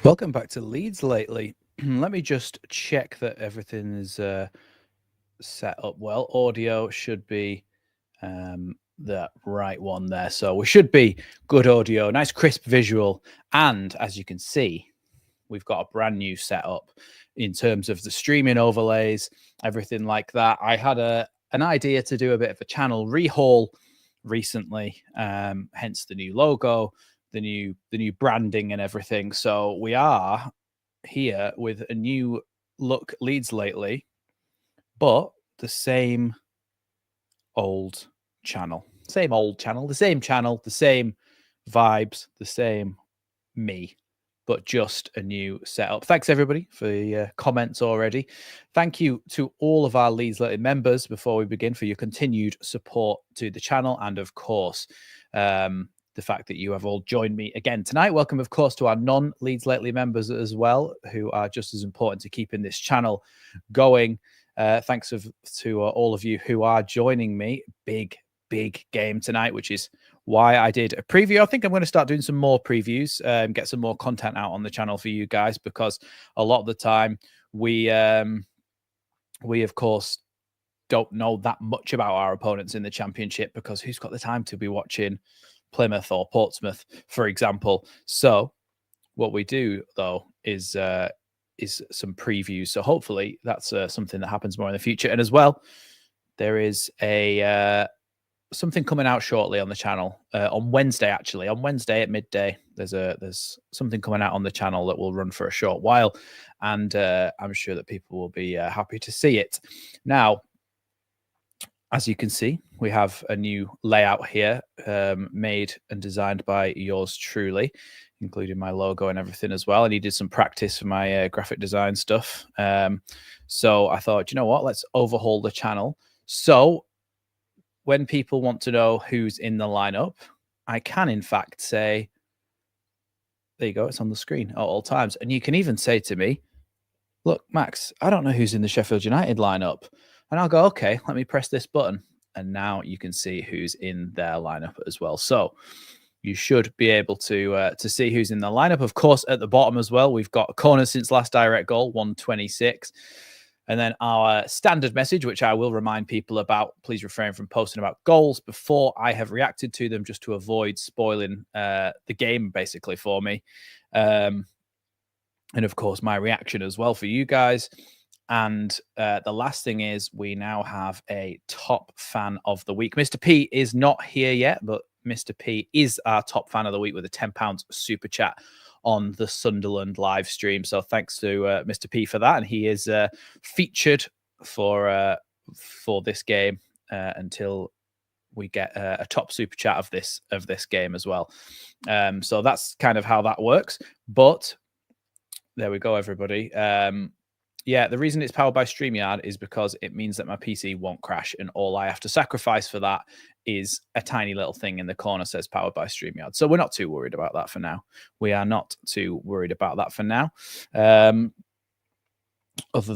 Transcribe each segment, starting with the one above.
Welcome back to Leeds Lately. Let me just check that everything is set up well. Audio should be the right one there. So we should be good audio, nice crisp visual. And as you can see, we've got a brand new setup in terms of the streaming overlays, everything like that. I had an idea to do a bit of a channel rehaul recently, hence the new logo, the new branding and everything. So we are here with a new look Leeds Lately, but the same old channel. Same old channel, the same vibes, the same me, but just a new setup. Thanks everybody for the comments already. Thank you to all of our Leeds Lately members before we begin for your continued support to the channel, and of course, the fact that you have all joined me again tonight. Welcome, of course, to our non-Leeds Lately members as well, who are just as important to keeping this channel going. Thanks to all of you who are joining me. Big game tonight, which is why I did a preview. I think I'm going to start doing some more previews, get some more content out on the channel for you guys, because a lot of the time we of course don't know that much about our opponents in the Championship, because who's got the time to be watching Plymouth or Portsmouth, for example? So what we do though is some previews. So hopefully that's something that happens more in the future. And as well, there is a something coming out shortly on the channel on Wednesday. Actually, on Wednesday at midday, there's something coming out on the channel that will run for a short while, and I'm sure that people will be happy to see it. Now, as you can see, we have a new layout here, made and designed by yours truly, including my logo and everything as well. I needed some practice for my graphic design stuff. So I thought, you know what, let's overhaul the channel. So when people want to know who's in the lineup, I can in fact say, there you go, it's on the screen at all times. And you can even say to me, look, Max, I don't know who's in the Sheffield United lineup. And I'll go, okay, let me press this button. And now you can see who's in their lineup as well. So you should be able to see who's in the lineup. Of course, at the bottom as well, we've got corners since last direct goal, 126. And then our standard message, which I will remind people about: please refrain from posting about goals before I have reacted to them, just to avoid spoiling the game, basically, for me. And of course, my reaction as well for you guys. And the last thing is, we now have a top fan of the week. Mr. P is not here yet, but Mr. P is our top fan of the week with a £10 super chat on the Sunderland live stream. So thanks to Mr. P for that. And he is featured for this game until we get a top super chat of this game as well. So that's kind of how that works. But there we go, everybody. Yeah, the reason it's powered by StreamYard is because it means that my PC won't crash, and all I have to sacrifice for that is a tiny little thing in the corner says powered by StreamYard. So we're not too worried about that for now. We are not too worried about that for now. Other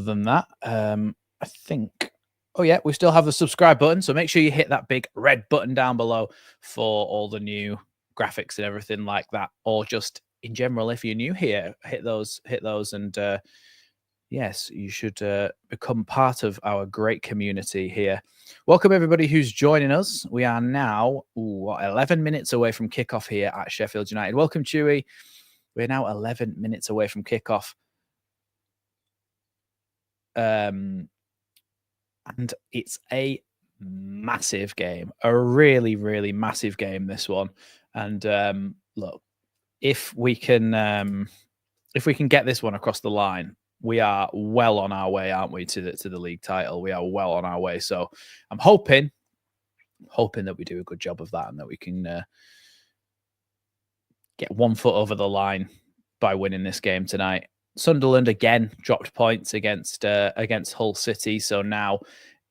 than that, I think, oh yeah, we still have the subscribe button. So make sure you hit that big red button down below for all the new graphics and everything like that, or just in general, if you're new here, hit those, and yes, you should become part of our great community here. Welcome, everybody who's joining us. We are now 11 minutes away from kickoff here at Sheffield United. Welcome, Chewy. We're now 11 minutes away from kickoff. And it's a massive game, a really, really massive game, this one. And look, if we can get this one across the line, we are well on our way, aren't we, to the league title? We are well on our way. So I'm hoping that we do a good job of that, and that we can get 1 foot over the line by winning this game tonight. Sunderland again dropped points against Hull City. So now,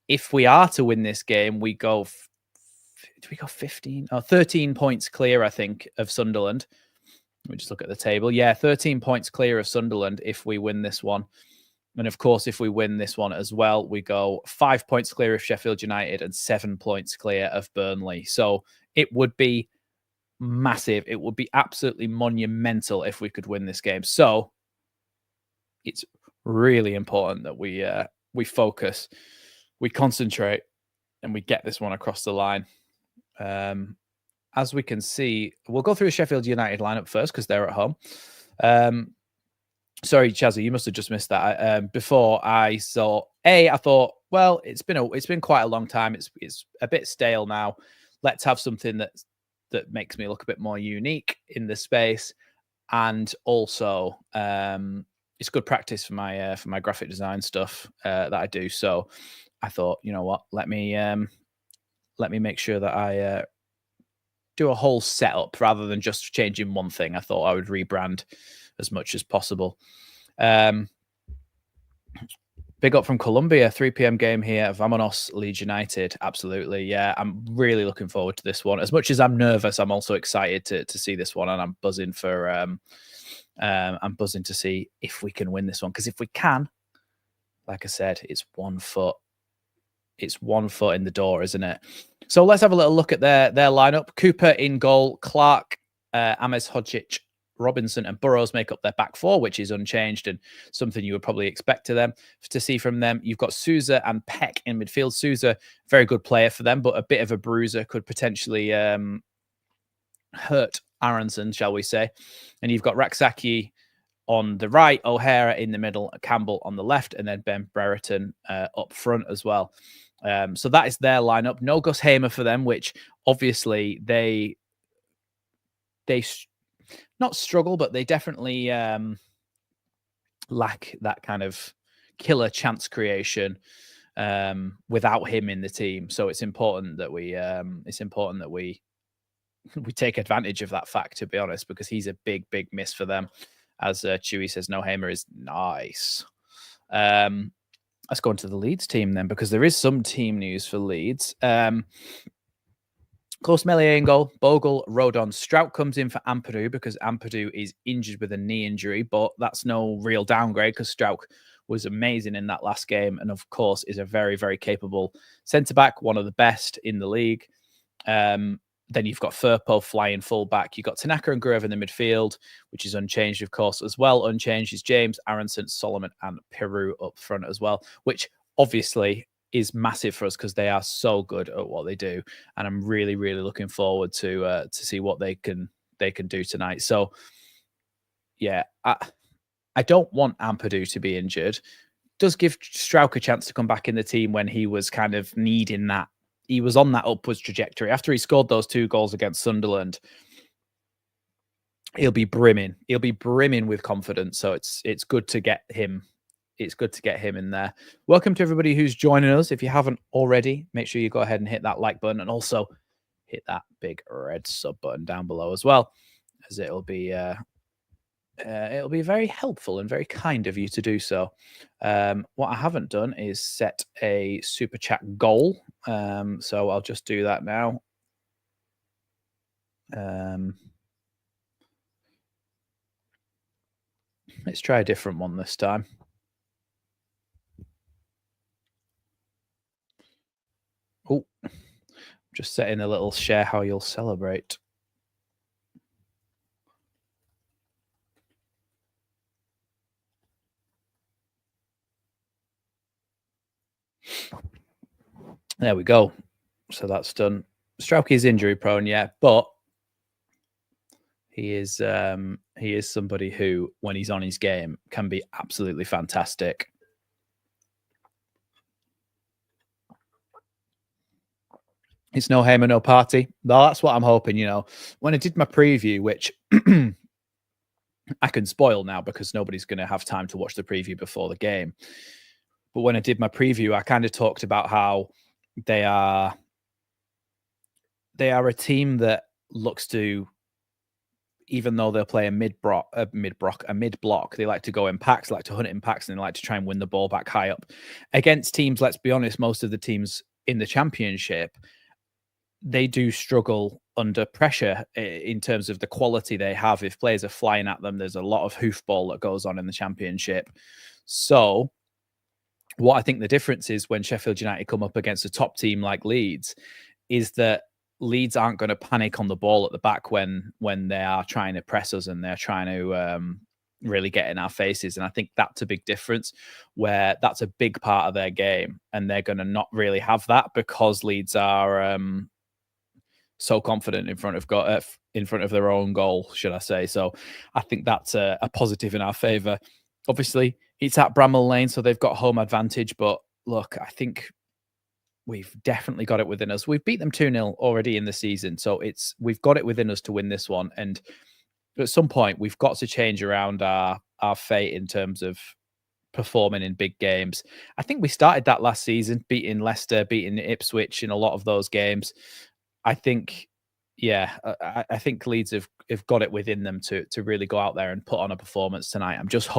if we are to win this game, we go 13 points clear, I think, of Sunderland. Let me just look at the table. Yeah, 13 points clear of Sunderland if we win this one. And of course, if we win this one as well, we go 5 points clear of Sheffield United and 7 points clear of Burnley. So it would be massive. It would be absolutely monumental if we could win this game. So it's really important that we focus, we concentrate, and we get this one across the line. As we can see, we'll go through the Sheffield United lineup first because they're at home. Sorry, Chazzy, you must have just missed that. Before I saw I thought, well, it's been quite a long time. It's a bit stale now. Let's have something that makes me look a bit more unique in the space, and also it's good practice for my graphic design stuff that I do. So I thought, you know what, let me make sure that I do a whole setup rather than just changing one thing. I thought I would rebrand as much as possible. Big up from Colombia, 3 p.m. game here. Vamonos, Leeds United. Absolutely. Yeah, I'm really looking forward to this one. As much as I'm nervous, I'm also excited to see this one, and I'm buzzing for I'm buzzing to see if we can win this one. Because if we can, like I said, it's 1 foot. It's 1 foot in the door, isn't it? So let's have a little look at their lineup. Cooper in goal, Clark, Ames Hodgic, Robinson and Burrows make up their back four, which is unchanged and something you would probably expect to see from them. You've got Souza and Peck in midfield. Souza, very good player for them, but a bit of a bruiser, could potentially hurt Aronson, shall we say. And you've got Raksaki on the right, O'Hara in the middle, Campbell on the left, and then Ben Brereton up front as well. So that is their lineup. No Gus Hamer for them, which obviously they not struggle, but they definitely lack that kind of killer chance creation without him in the team. So it's important that we we take advantage of that fact, to be honest, because he's a big miss for them. As Chewy says, no Hamer is nice. Let's go into the Leeds team then, because there is some team news for Leeds. Close Melier in goal, Bogle, Rodon. Strout comes in for Ampadu because Ampadu is injured with a knee injury, but that's no real downgrade because Strout was amazing in that last game and, of course, is a very capable centre-back, one of the best in the league. Then you've got Firpo flying full-back. You've got Tanaka and Gruev in the midfield, which is unchanged, of course, as well. Unchanged is James, Aronson, Solomon, and Peru up front as well, which obviously is massive for us because they are so good at what they do, and I'm really looking forward to see what they can do tonight. So, yeah, I don't want Ampadu to be injured. Does give Strauch a chance to come back in the team when he was kind of needing that. He was on that upwards trajectory after he scored those 2 goals against Sunderland. He'll be brimming. He'll be brimming with confidence. So it's good to get him. It's good to get him in there. Welcome to everybody who's joining us. If you haven't already, make sure you go ahead and hit that like button and also hit that big red sub button down below as well, as it'll be very helpful and very kind of you to do so. What I haven't done is set a super chat goal. So I'll just do that now. Let's try a different one this time. Oh, just setting a little share how you'll celebrate. There we go. So that's done. Strauch is injury prone, yeah, but he is somebody who, when he's on his game, can be absolutely fantastic. It's no Hamer, no party. No, that's what I'm hoping, you know. When I did my preview, which I can spoil now because nobody's going to have time to watch the preview before the game. But when I did my preview, I kind of talked about how they are a team that looks to, even though they'll play a mid-block, they like to go in packs, like to hunt it in packs, and they like to try and win the ball back high up. Against teams, let's be honest, most of the teams in the Championship, they do struggle under pressure in terms of the quality they have. If players are flying at them, there's a lot of hoofball that goes on in the Championship. So what I think the difference is when Sheffield United come up against a top team like Leeds is that Leeds aren't going to panic on the ball at the back when they are trying to press us and they're trying to really get in our faces. And I think that's a big difference, where that's a big part of their game, and they're going to not really have that because Leeds are so confident in front of their own goal, should I say. So I think that's a positive in our favour. Obviously, it's at Bramall Lane, so they've got home advantage. But look, I think we've definitely got it within us. We've beat them 2-0 already in the season, so we've got it within us to win this one. And at some point, we've got to change around our fate in terms of performing in big games. I think we started that last season, beating Leicester, beating Ipswich in a lot of those games. I think, yeah, I think Leeds have got it within them to really go out there and put on a performance tonight. I'm just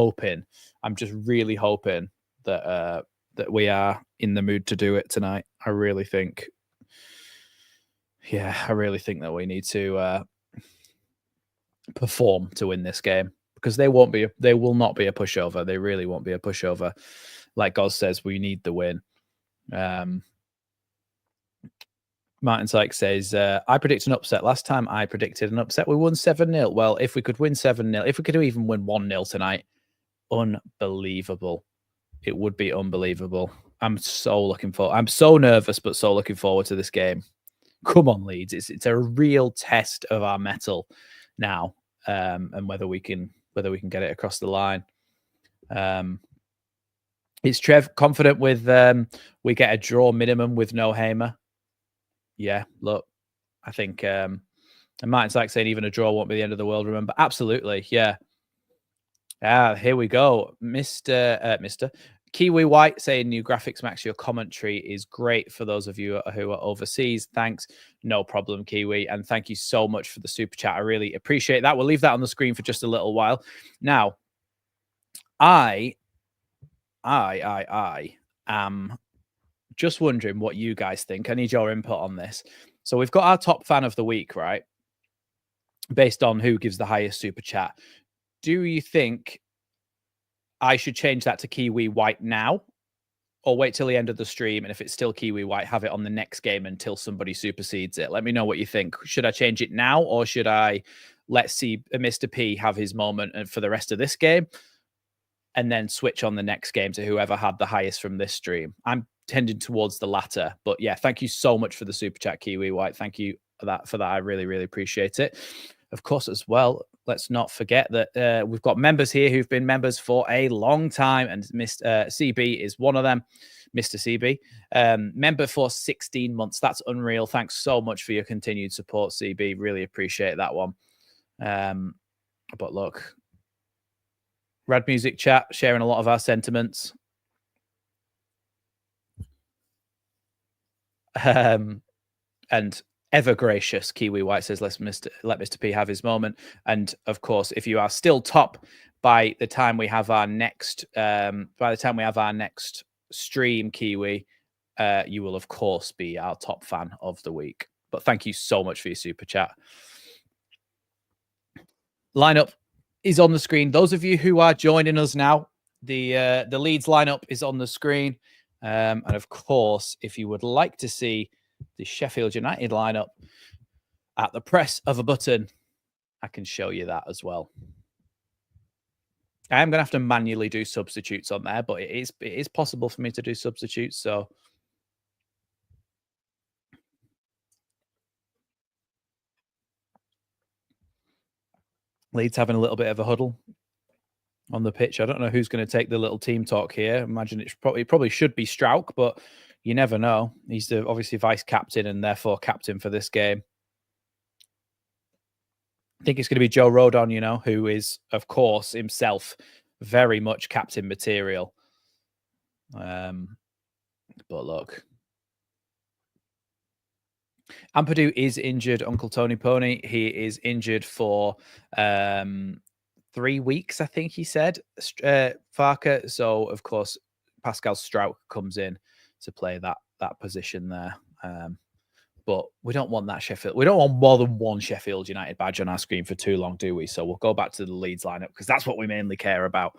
really hoping that that we are in the mood to do it tonight. I really think that we need to perform to win this game, because they will not be a pushover. They really won't be a pushover. Like Goz says, we need the win. Martin Sykes says, I predict an upset. Last time I predicted an upset, we won 7-0. Well, if we could win 7-0, if we could even win 1-0 tonight, unbelievable. It would be unbelievable. I'm so nervous, but so looking forward to this game. Come on, Leeds. It's a real test of our mettle now, and whether we can get it across the line. Is Trev confident with we get a draw minimum with no Hamer? Yeah, look, I think, and Martin's like saying even a draw won't be the end of the world, remember? Absolutely, yeah. Here we go. Mr. Kiwi White saying, new graphics, Max, your commentary is great for those of you who are overseas. Thanks. No problem, Kiwi. And thank you so much for the super chat. I really appreciate that. We'll leave that on the screen for just a little while. Now, I am just wondering what you guys think. I need your input on this. So we've got our top fan of the week, right? Based on who gives the highest super chat. Do you think I should change that to Kiwi White now, or wait till the end of the stream, and if it's still Kiwi White, have it on the next game until somebody supersedes it? Let me know what you think. Should I change it now, or should I let Mr. P have his moment for the rest of this game and then switch on the next game to whoever had the highest from this stream? I'm tending towards the latter, but yeah, thank you so much for the super chat, Kiwi White. Thank you for that. I really, really appreciate it. Of course, as well, let's not forget that we've got members here who've been members for a long time, and Mr. CB is one of them. Mr. CB, member for 16 months. That's unreal. Thanks so much for your continued support, CB. Really appreciate that one. But look, Rad Music Chat sharing a lot of our sentiments. And ever gracious Kiwi White says, let Mr. P have his moment. And of course, if you are still top by the time we have our next stream, Kiwi, you will of course be our top fan of the week. But thank you so much for your super chat. Lineup is on the screen. Those of you who are joining us now, the Leeds lineup is on the screen. And of course, if you would like to see the Sheffield United lineup at the press of a button, I can show you that as well. I am going to have to manually do substitutes on there, but it is possible for me to do substitutes. So Leeds having a little bit of a huddle on the pitch. I don't know who's going to take the little team talk here. I imagine it probably should be Strauch, but you never know. He's obviously vice captain and therefore captain for this game. I think it's going to be Joe Rodon, who is, of course, himself very much captain material. But look, Ampadu is injured, Uncle Tony Pony. He is injured for 3 weeks, I think he said, Farker. So, of course, Pascal Strauch comes in to play that position there. But we don't want that Sheffield. We don't want more than one Sheffield United badge on our screen for too long, do we? So we'll go back to the Leeds lineup because that's what we mainly care about.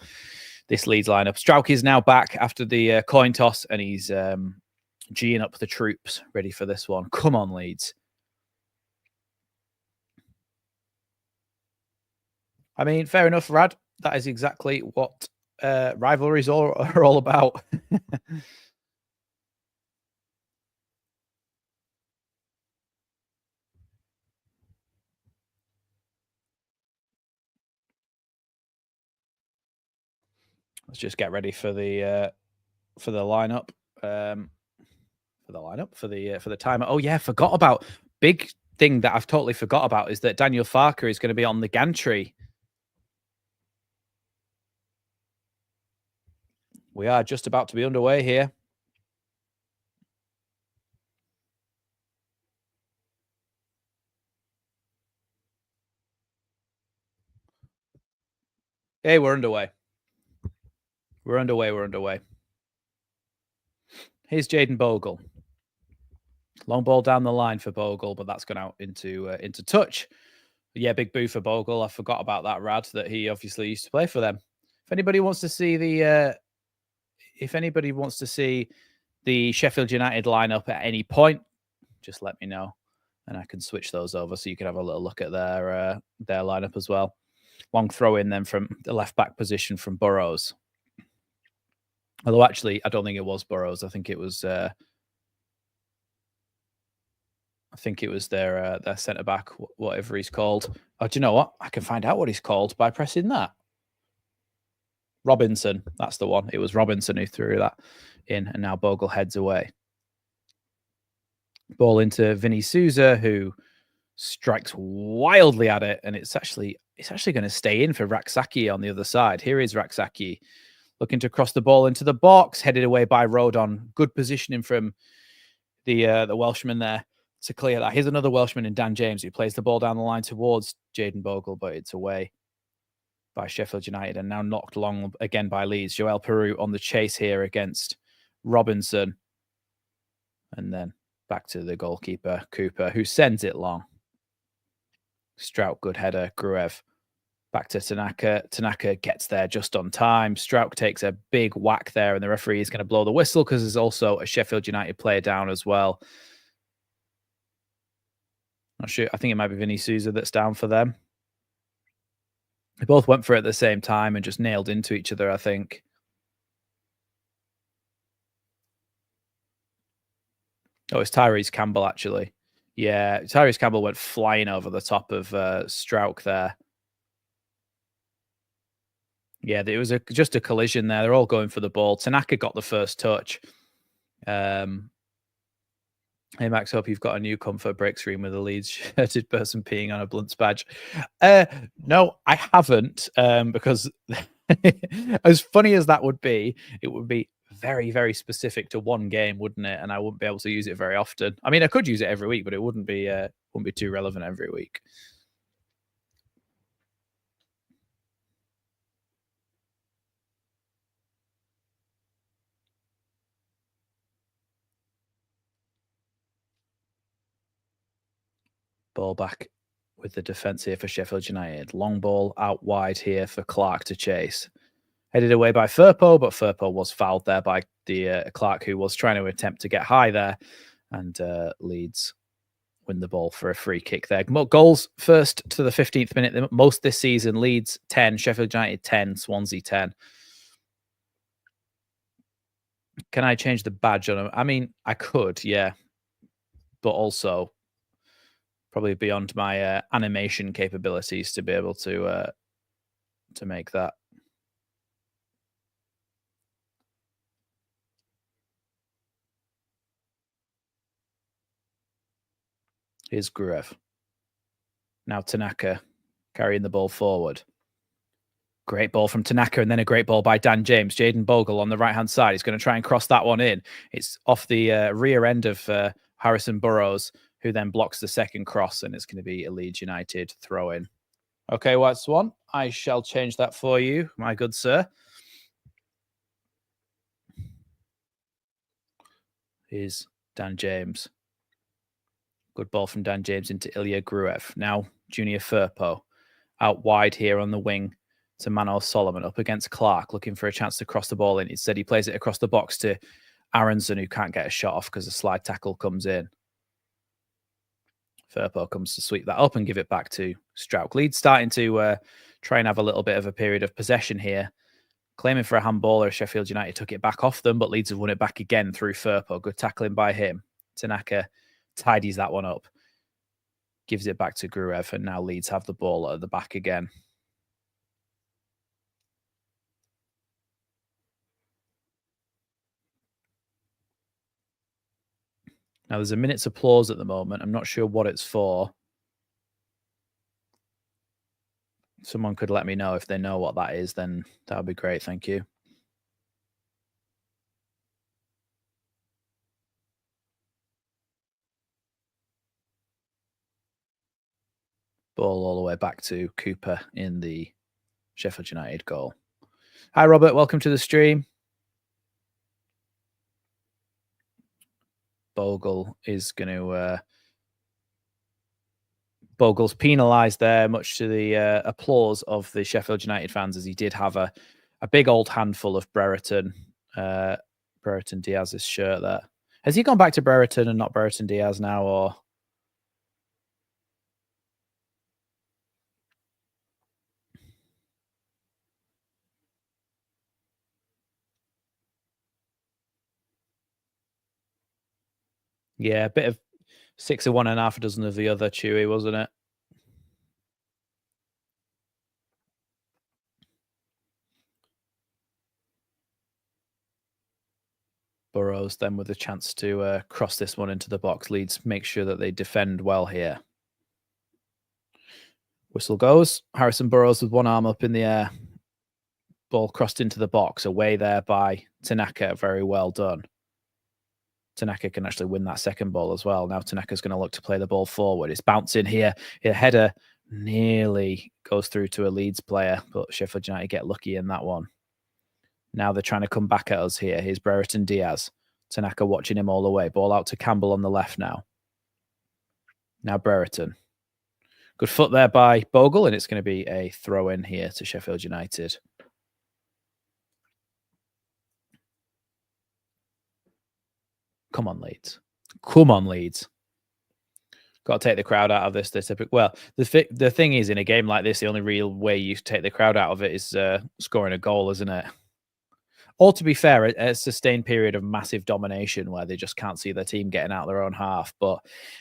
This Leeds lineup. Strauch is now back after the coin toss, and he's geeing up the troops, ready for this one. Come on, Leeds. I mean, fair enough, Rad. That is exactly what rivalries are all about. Let's just get ready for the lineup. For the timer. Oh yeah, forgot about big thing that I've totally forgot about is that Daniel Farker is going to be on the gantry. We are just about to be underway here. Hey, we're underway. We're underway. Here's Jaden Bogle. Long ball down the line for Bogle, but that's gone out into touch. Yeah, big boo for Bogle. I forgot about that, Rad, that he obviously used to play for them. If anybody wants to see the Sheffield United lineup at any point, just let me know, and I can switch those over so you can have a little look at their lineup as well. Long throw in then from the left back position from Burrows. Although actually, I don't think it was Burrows. I think it was their centre back, whatever he's called. Oh, do you know what? I can find out what he's called by pressing that. Robinson, that's the one. It was Robinson who threw that in, and now Bogle heads away. Ball into Vinny Souza, who strikes wildly at it, and it's actually going to stay in for Raksaki on the other side. Here is Raksaki looking to cross the ball into the box, headed away by Rodon. Good positioning from the Welshman there to clear that. Here's another Welshman in Dan James who plays the ball down the line towards Jaden Bogle, but it's away by Sheffield United and now knocked long again by Leeds. Joel Peru on the chase here against Robinson. And then back to the goalkeeper, Cooper, who sends it long. Strout, good header. Gruev back to Tanaka. Tanaka gets there just on time. Strout takes a big whack there, and the referee is going to blow the whistle because there's also a Sheffield United player down as well. Not sure. I think it might be Vinny Souza that's down for them. They both went for it at the same time and just nailed into each other, I think. Oh, it's Tyrese Campbell, actually. Yeah, Tyrese Campbell went flying over the top of Strauch there. Yeah, it was just a collision there. They're all going for the ball. Tanaka got the first touch. Hey, Max, hope you've got a new comfort break screen with a Leeds shirted person peeing on a Blunts badge. No, I haven't, because as funny as that would be, it would be very, very specific to one game, wouldn't it? And I wouldn't be able to use it very often. I mean, I could use it every week, but it wouldn't be too relevant every week. Ball back with the defence here for Sheffield United. Long ball out wide here for Clark to chase. Headed away by Firpo, but Firpo was fouled there by the Clark, who was trying to attempt to get high there. And Leeds win the ball for a free kick there. Goals first to the 15th minute. Most this season, Leeds 10, Sheffield United 10, Swansea 10. Can I change the badge on them? I mean, I could, yeah. But also probably beyond my animation capabilities to be able to make that. Here's Gruev. Now Tanaka carrying the ball forward. Great ball from Tanaka, and then a great ball by Dan James. Jaden Bogle on the right-hand side. He's going to try and cross that one in. It's off the rear end of Harrison Burrows, who then blocks the second cross, and it's going to be a Leeds United throw-in. Okay, White Swan, I shall change that for you, my good sir. Here's Dan James. Good ball from Dan James into Ilya Gruev. Now Junior Firpo out wide here on the wing to Manuel Solomon up against Clark, looking for a chance to cross the ball in. Instead, he plays it across the box to Aronson, who can't get a shot off because a slide tackle comes in. Firpo comes to sweep that up and give it back to Strauch. Leeds starting to try and have a little bit of a period of possession here. Claiming for a handball, Sheffield United took it back off them, but Leeds have won it back again through Firpo. Good tackling by him. Tanaka tidies that one up. Gives it back to Gruev, and now Leeds have the ball at the back again. Now, there's a minute's applause at the moment. I'm not sure what it's for. Someone could let me know if they know what that is, then that would be great. Thank you. Ball all the way back to Cooper in the Sheffield United goal. Hi, Robert. Welcome to the stream. Bogle is going to... Bogle's penalised there, much to the applause of the Sheffield United fans, as he did have a big old handful of Brereton Diaz's shirt there. Has he gone back to Brereton and not Brereton Diaz now, or... Yeah, a bit of 6 of one and half a dozen of the other, Chewy, wasn't it? Burrows then with a chance to cross this one into the box. Leeds make sure that they defend well here. Whistle goes. Harrison Burrows with one arm up in the air. Ball crossed into the box. Away there by Tanaka. Very well done. Tanaka can actually win that second ball as well. Now Tanaka's going to look to play the ball forward. It's bouncing here. A header nearly goes through to a Leeds player, but Sheffield United get lucky in that one. Now they're trying to come back at us here. Here's Brereton Diaz. Tanaka watching him all the way. Ball out to Campbell on the left now. Now Brereton. Good foot there by Bogle, and it's going to be a throw in here to Sheffield United. Come on, Leeds. Come on, Leeds. Got to take the crowd out of this. Well, the thing is, in a game like this, the only real way you take the crowd out of it is scoring a goal, isn't it? Or to be fair, a sustained period of massive domination where they just can't see their team getting out their own half. But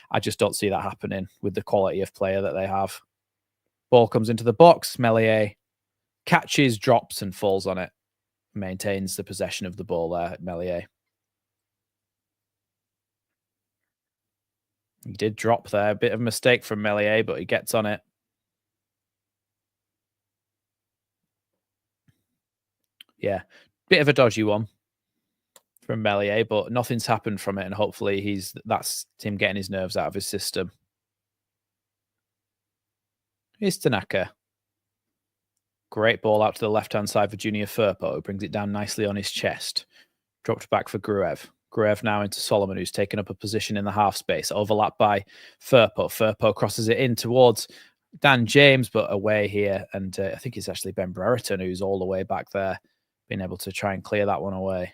I just don't see that happening with the quality of player that they have. Ball comes into the box. Meslier catches, drops, and falls on it. Maintains the possession of the ball there at Meslier. He did drop there. A bit of a mistake from Meslier, but he gets on it. Yeah, bit of a dodgy one from Meslier, but nothing's happened from it, and hopefully that's him getting his nerves out of his system. Here's Tanaka. Great ball out to the left-hand side for Junior Firpo. Brings it down nicely on his chest. Dropped back for Gruev. Gruev now into Solomon, who's taken up a position in the half space. Overlapped by Firpo. Firpo crosses it in towards Dan James, but away here. And I think it's actually Ben Brereton who's all the way back there, being able to try and clear that one away.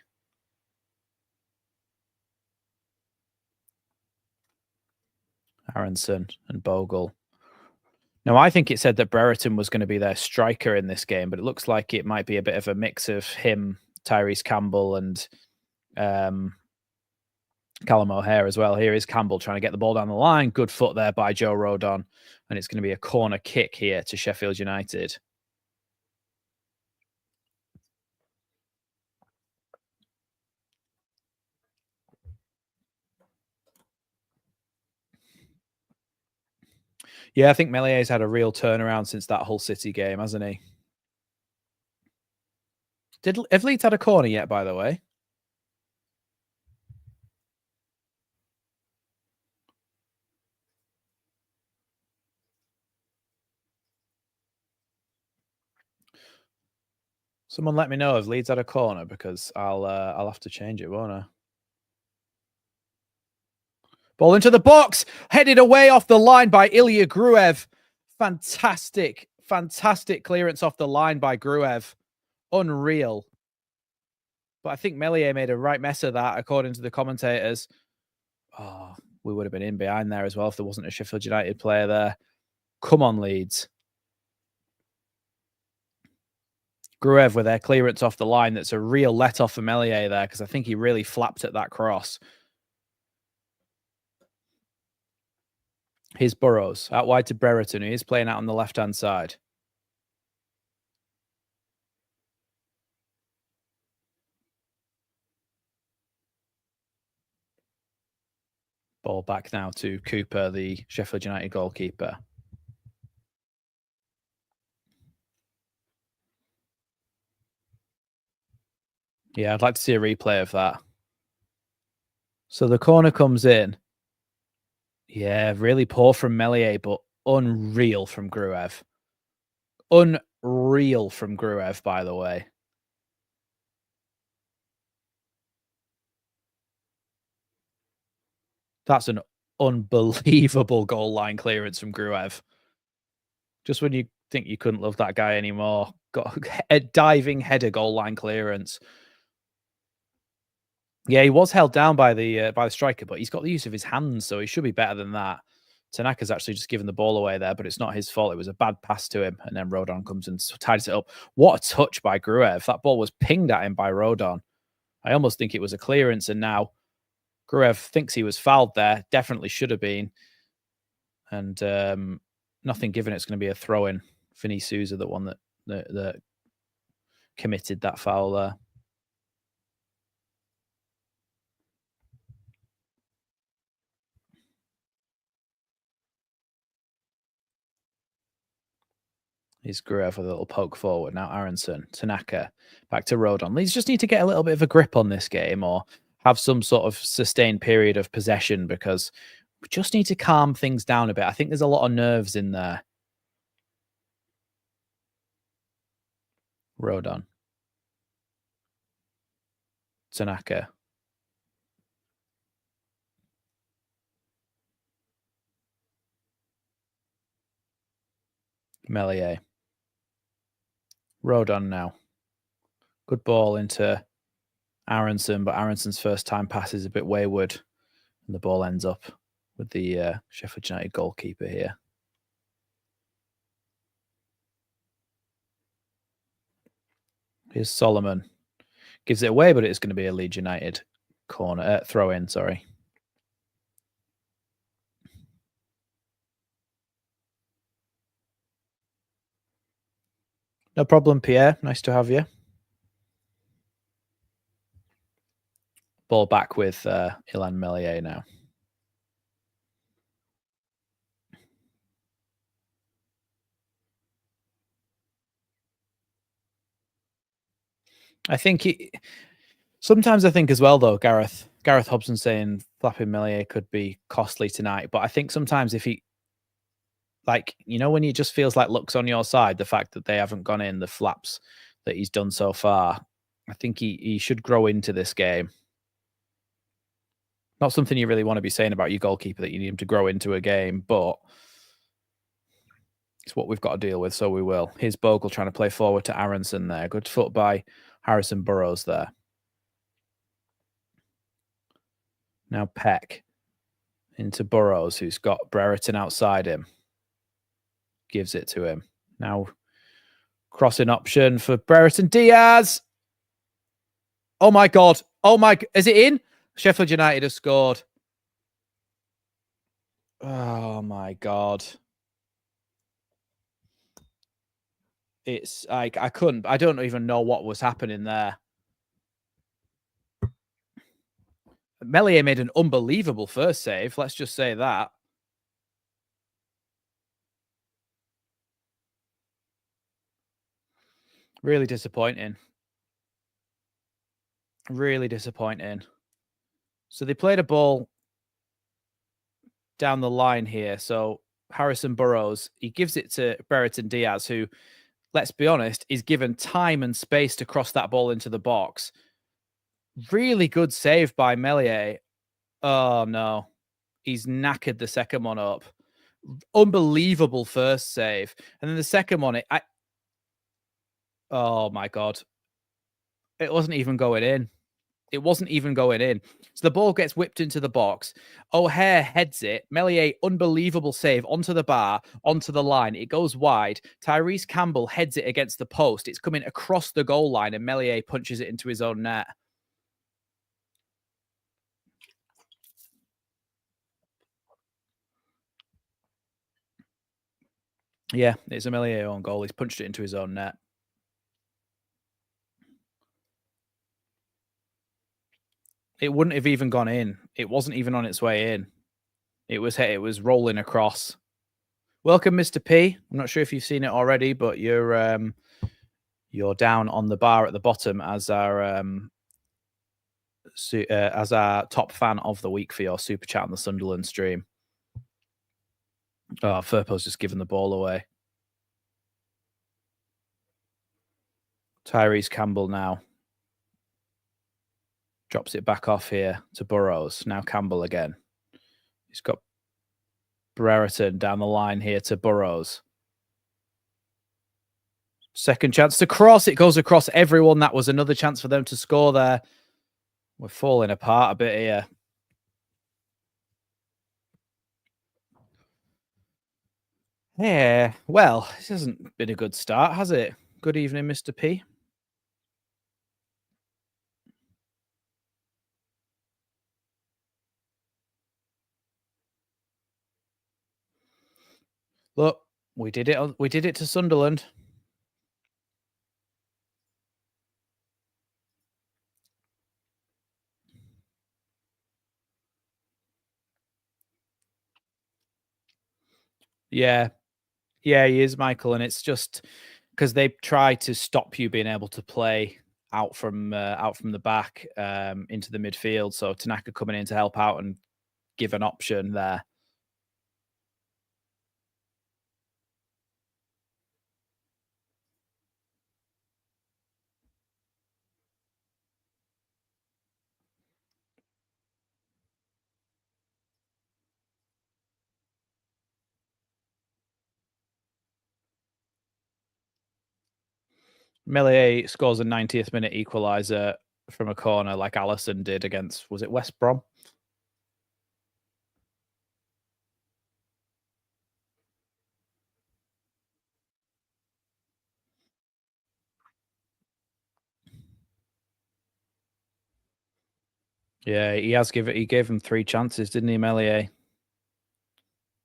Aronson and Bogle. Now, I think it said that Brereton was going to be their striker in this game, but it looks like it might be a bit of a mix of him, Tyrese Campbell, and Callum O'Hare as well. Here is Campbell trying to get the ball down the line. Good foot there by Joe Rodon. And it's going to be a corner kick here to Sheffield United. Yeah, I think Mellier's had a real turnaround since that Hull City game, hasn't he? Have Leeds had a corner yet, by the way? Someone let me know if Leeds had a corner, because I'll have to change it, won't I? Ball into the box, headed away off the line by Ilya Gruev. Fantastic clearance off the line by Gruev. Unreal. But I think Meslier made a right mess of that, according to the commentators. Oh, we would have been in behind there as well if there wasn't a Sheffield United player there. Come on, Leeds. Gruev with their clearance off the line. That's a real let-off for Meslier there, because I think he really flapped at that cross. Here's Burrows out wide to Brereton, who is playing out on the left-hand side. Ball back now to Cooper, the Sheffield United goalkeeper. Yeah, I'd like to see a replay of that. So the corner comes in. Yeah, really poor from Meslier, but unreal from Gruev. Unreal from Gruev, by the way. That's an unbelievable goal line clearance from Gruev. Just when you think you couldn't love that guy anymore, got a diving header goal line clearance. Yeah, he was held down by the striker, but he's got the use of his hands, so he should be better than that. Tanaka's actually just given the ball away there, but it's not his fault. It was a bad pass to him, and then Rodon comes and ties it up. What a touch by Gruev. That ball was pinged at him by Rodon. I almost think it was a clearance, and now Gruev thinks he was fouled there. Definitely should have been. And nothing given. It's going to be a throw-in. Vinny Souza, the one that committed that foul there. He's Gruev with a little poke forward. Now Aronson, Tanaka, back to Rodon. Leeds just need to get a little bit of a grip on this game, or have some sort of sustained period of possession, because we just need to calm things down a bit. I think there's a lot of nerves in there. Rodon. Tanaka. Meslier. Rodon now. Good ball into Aronson, but Aronson's first time pass is a bit wayward, and the ball ends up with the Sheffield United goalkeeper here. Here's Solomon. Gives it away, but it's going to be a Leeds United corner throw in, sorry. No problem, Pierre. Nice to have you. Ball back with Ilan Meslier now. I think sometimes I think as well, though, Gareth Hobson saying flapping Meslier could be costly tonight. But I think sometimes if he, like, you know, when he just feels like luck's on your side, the fact that they haven't gone in, the flaps that he's done so far, I think he should grow into this game. Not something you really want to be saying about your goalkeeper, that you need him to grow into a game, but it's what we've got to deal with, so we will. Here's Bogle trying to play forward to Aronson there. Good foot by Harrison Burrows there. Now Peck into Burrows, who's got Brereton outside him. Gives it to him. Now crossing option for Brereton. Diaz! Oh my God. Oh my... Is it in? Sheffield United have scored. Oh my God. It's like, I don't even know what was happening there. Meslier made an unbelievable first save. Let's just say that. Really disappointing. Really disappointing. So they played a ball down the line here. So Harrison Burrows, he gives it to Brereton Diaz, who, let's be honest, is given time and space to cross that ball into the box. Really good save by Meslier. Oh, no. He's knackered the second one up. Unbelievable first save. And then the second one, oh, my God. It wasn't even going in. It wasn't even going in. So the ball gets whipped into the box. O'Hare heads it. Meslier, unbelievable save onto the bar, onto the line. It goes wide. Tyrese Campbell heads it against the post. It's coming across the goal line, and Meslier punches it into his own net. Yeah, it's a Meslier own goal. He's punched it into his own net. It wouldn't have even gone in. It wasn't even on its way in. It was rolling across. Welcome, Mr. P. I'm not sure if you've seen it already, but you're down on the bar at the bottom as our top fan of the week for your super chat on the Sunderland stream. Oh, Firpo's just given the ball away. Tyrese Campbell now drops it back off here to Burrows. Now Campbell again. He's got Brereton down the line here to Burrows. Second chance to cross. It goes across everyone. That was another chance for them to score there. We're falling apart a bit here. Yeah, well, this hasn't been a good start, has it? Good evening, Mr. P. Look, we did it. We did it to Sunderland. Yeah, yeah, he is, Michael, and it's just because they try to stop you being able to play out from the back into the midfield. So Tanaka coming in to help out and give an option there. Meslier scores a 90th minute equaliser from a corner like Allison did against, was it West Brom? Yeah, he gave him 3 chances, didn't he, Meslier?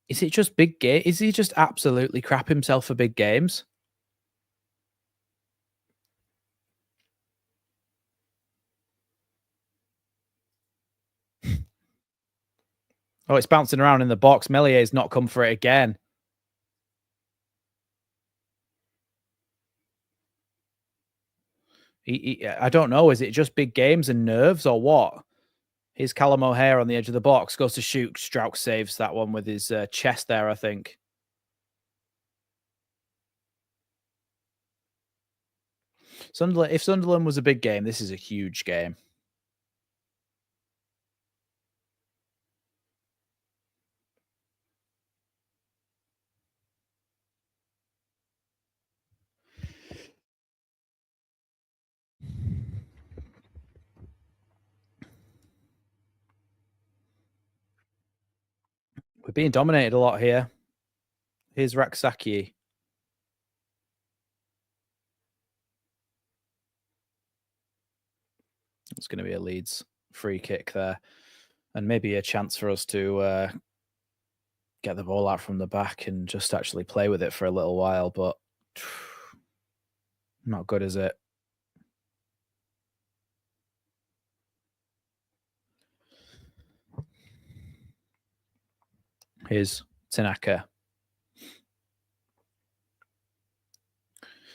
Is it just big game? Is he just absolutely crap himself for big games? Oh, it's bouncing around in the box. Mellier's not come for it again. I don't know. Is it just big games and nerves or what? Here's Callum O'Hare on the edge of the box. Goes to shoot. Strauch saves that one with his chest there, I think. Sunderland. If Sunderland was a big game, this is a huge game. We're being dominated a lot here. Here's Raksaki. It's going to be a Leeds free kick there. And maybe a chance for us to get the ball out from the back and just actually play with it for a little while. But not good, is it? Here's Tanaka.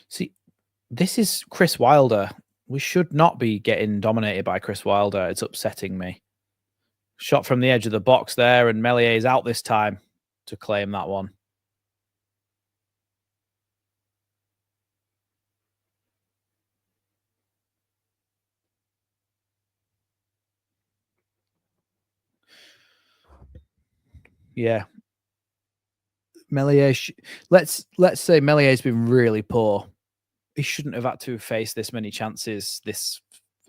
See, this is Chris Wilder. We should not be getting dominated by Chris Wilder. It's upsetting me. Shot from the edge of the box there, and Meslier is out this time to claim that one. Yeah. Meslier, let's say Mellier's been really poor. He shouldn't have had to face this many chances this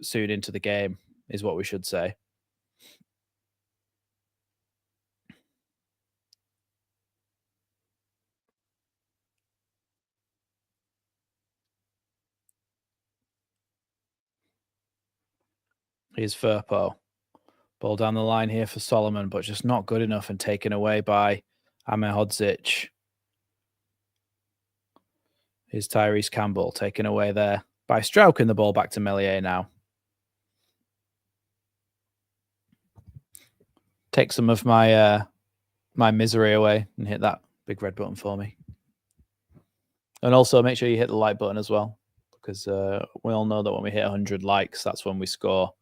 soon into the game. is what we should say. Here's Firpo. Ball down the line here for Solomon, but just not good enough and taken away by Amehodzic. Here's Tyrese Campbell taken away there by Strauch, and the ball back to Meslier now. Take some of my my misery away and hit that big red button for me. And also make sure you hit the like button as well, because we all know that when we hit 100 likes, that's when we score.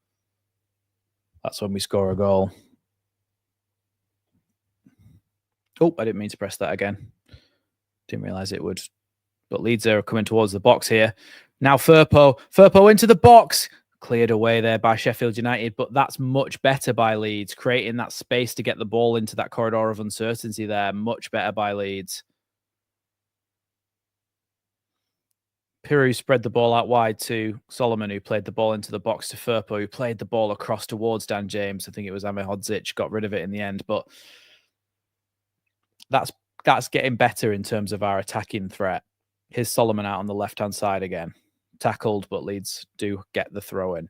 That's when we score a goal. Oh, I didn't mean to press that again. Didn't realize it would. But Leeds are coming towards the box here. Now Firpo. Firpo into the box. Cleared away there by Sheffield United, but that's much better by Leeds, creating that space to get the ball into that corridor of uncertainty there. Much better by Leeds. Piru spread the ball out wide to Solomon, who played the ball into the box to Firpo, who played the ball across towards Dan James. I think it was Amehodzic, got rid of it in the end, but that's getting better in terms of our attacking threat. Here's Solomon out on the left-hand side again. Tackled, but Leeds do get the throw in.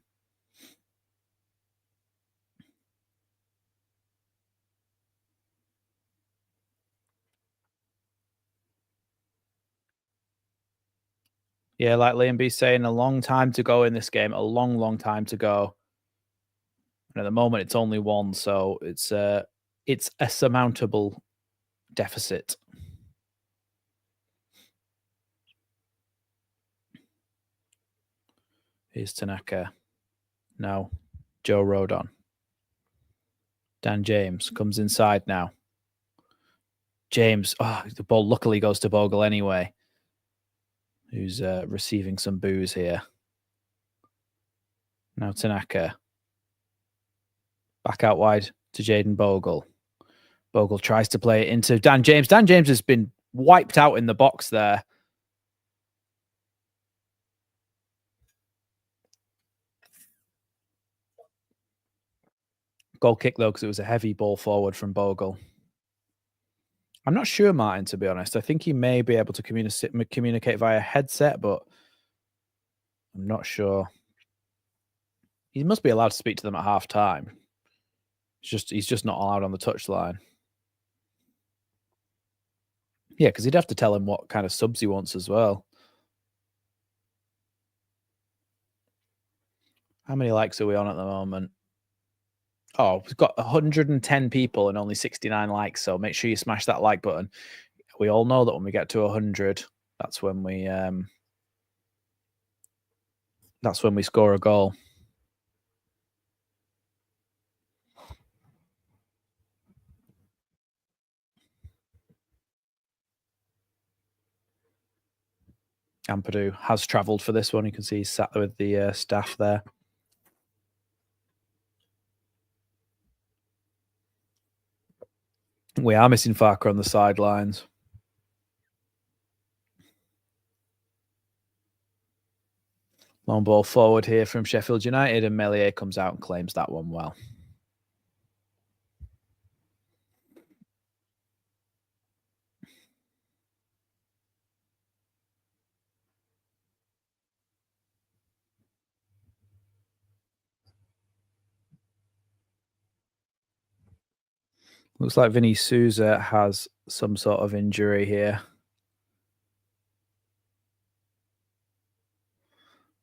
Yeah, like Liam B's saying, a long time to go in this game. A long, long time to go. And at the moment, it's only one, so it's a surmountable deficit. Here's Tanaka. No. Joe Rodon. Dan James comes inside now. James, the ball luckily goes to Bogle anyway, who's receiving some boos here. Now Tanaka. Back out wide to Jaden Bogle. Bogle tries to play it into Dan James. Dan James has been wiped out in the box there. Goal kick, though, because it was a heavy ball forward from Bogle. I'm not sure, Martin, to be honest. I think he may be able to communicate via headset, but I'm not sure. He must be allowed to speak to them at half time. He's just not allowed on the touchline. Yeah, because he'd have to tell him what kind of subs he wants as well. How many likes are we on at the moment? Oh, we've got 110 people and only 69 likes, so make sure you smash that like button. We all know that when we get to 100, that's when we score a goal. Ampadu has travelled for this one. You can see he's sat with the staff there. We are missing Farker on the sidelines. Long ball forward here from Sheffield United, and Meslier comes out and claims that one well. Looks like Vinny Souza has some sort of injury here.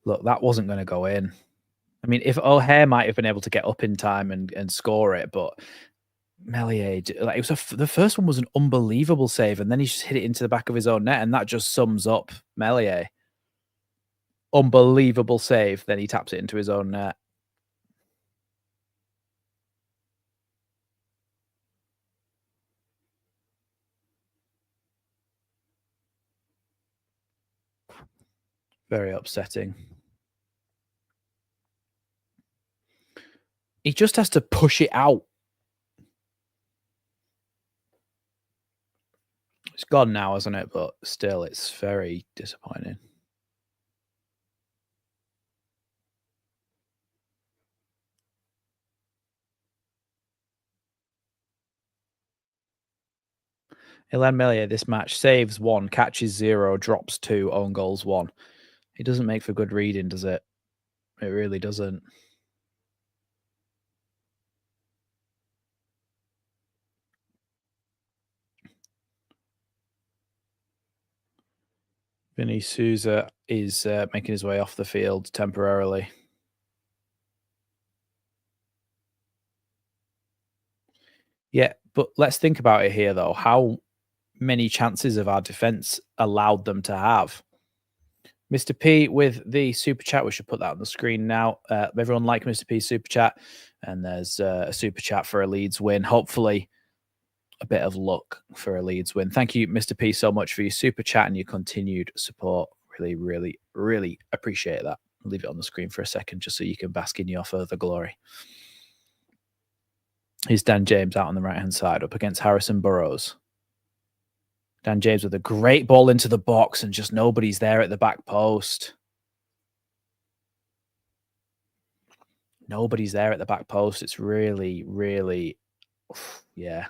Look, that wasn't going to go in. I mean, if O'Hare might have been able to get up in time and score it, but Meslier, like, it was the first one was an unbelievable save, and then he just hit it into the back of his own net, and that just sums up Meslier. Unbelievable save, then he taps it into his own net. Very upsetting. He just has to push it out. It's gone now, hasn't it? But still, it's very disappointing. Ilan Melier, this match, saves 1, catches 0, drops 2, own goals 1. It doesn't make for good reading, does it? It really doesn't. Vinny Souza is making his way off the field temporarily. Yeah, but let's think about it here, though. How many chances have our defence allowed them to have? Mr. P with the super chat. We should put that on the screen now. Everyone like Mr. P's super chat. And there's a super chat for a Leeds win. Hopefully, a bit of luck for a Leeds win. Thank you, Mr. P, so much for your super chat and your continued support. Really, really, really appreciate that. I'll leave it on the screen for a second just so you can bask in your further glory. Here's Dan James out on the right-hand side up against Harrison Burrows. Dan James with a great ball into the box and just nobody's there at the back post. Nobody's there at the back post. It's really, really, yeah.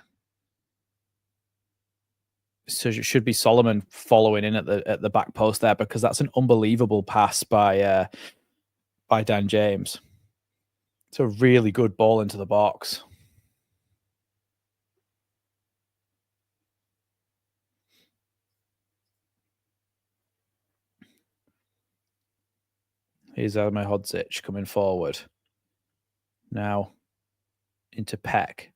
So it should be Solomon following in at the back post there because that's an unbelievable pass by Dan James. It's a really good ball into the box. Here's Hodzic coming forward. Now into Peck.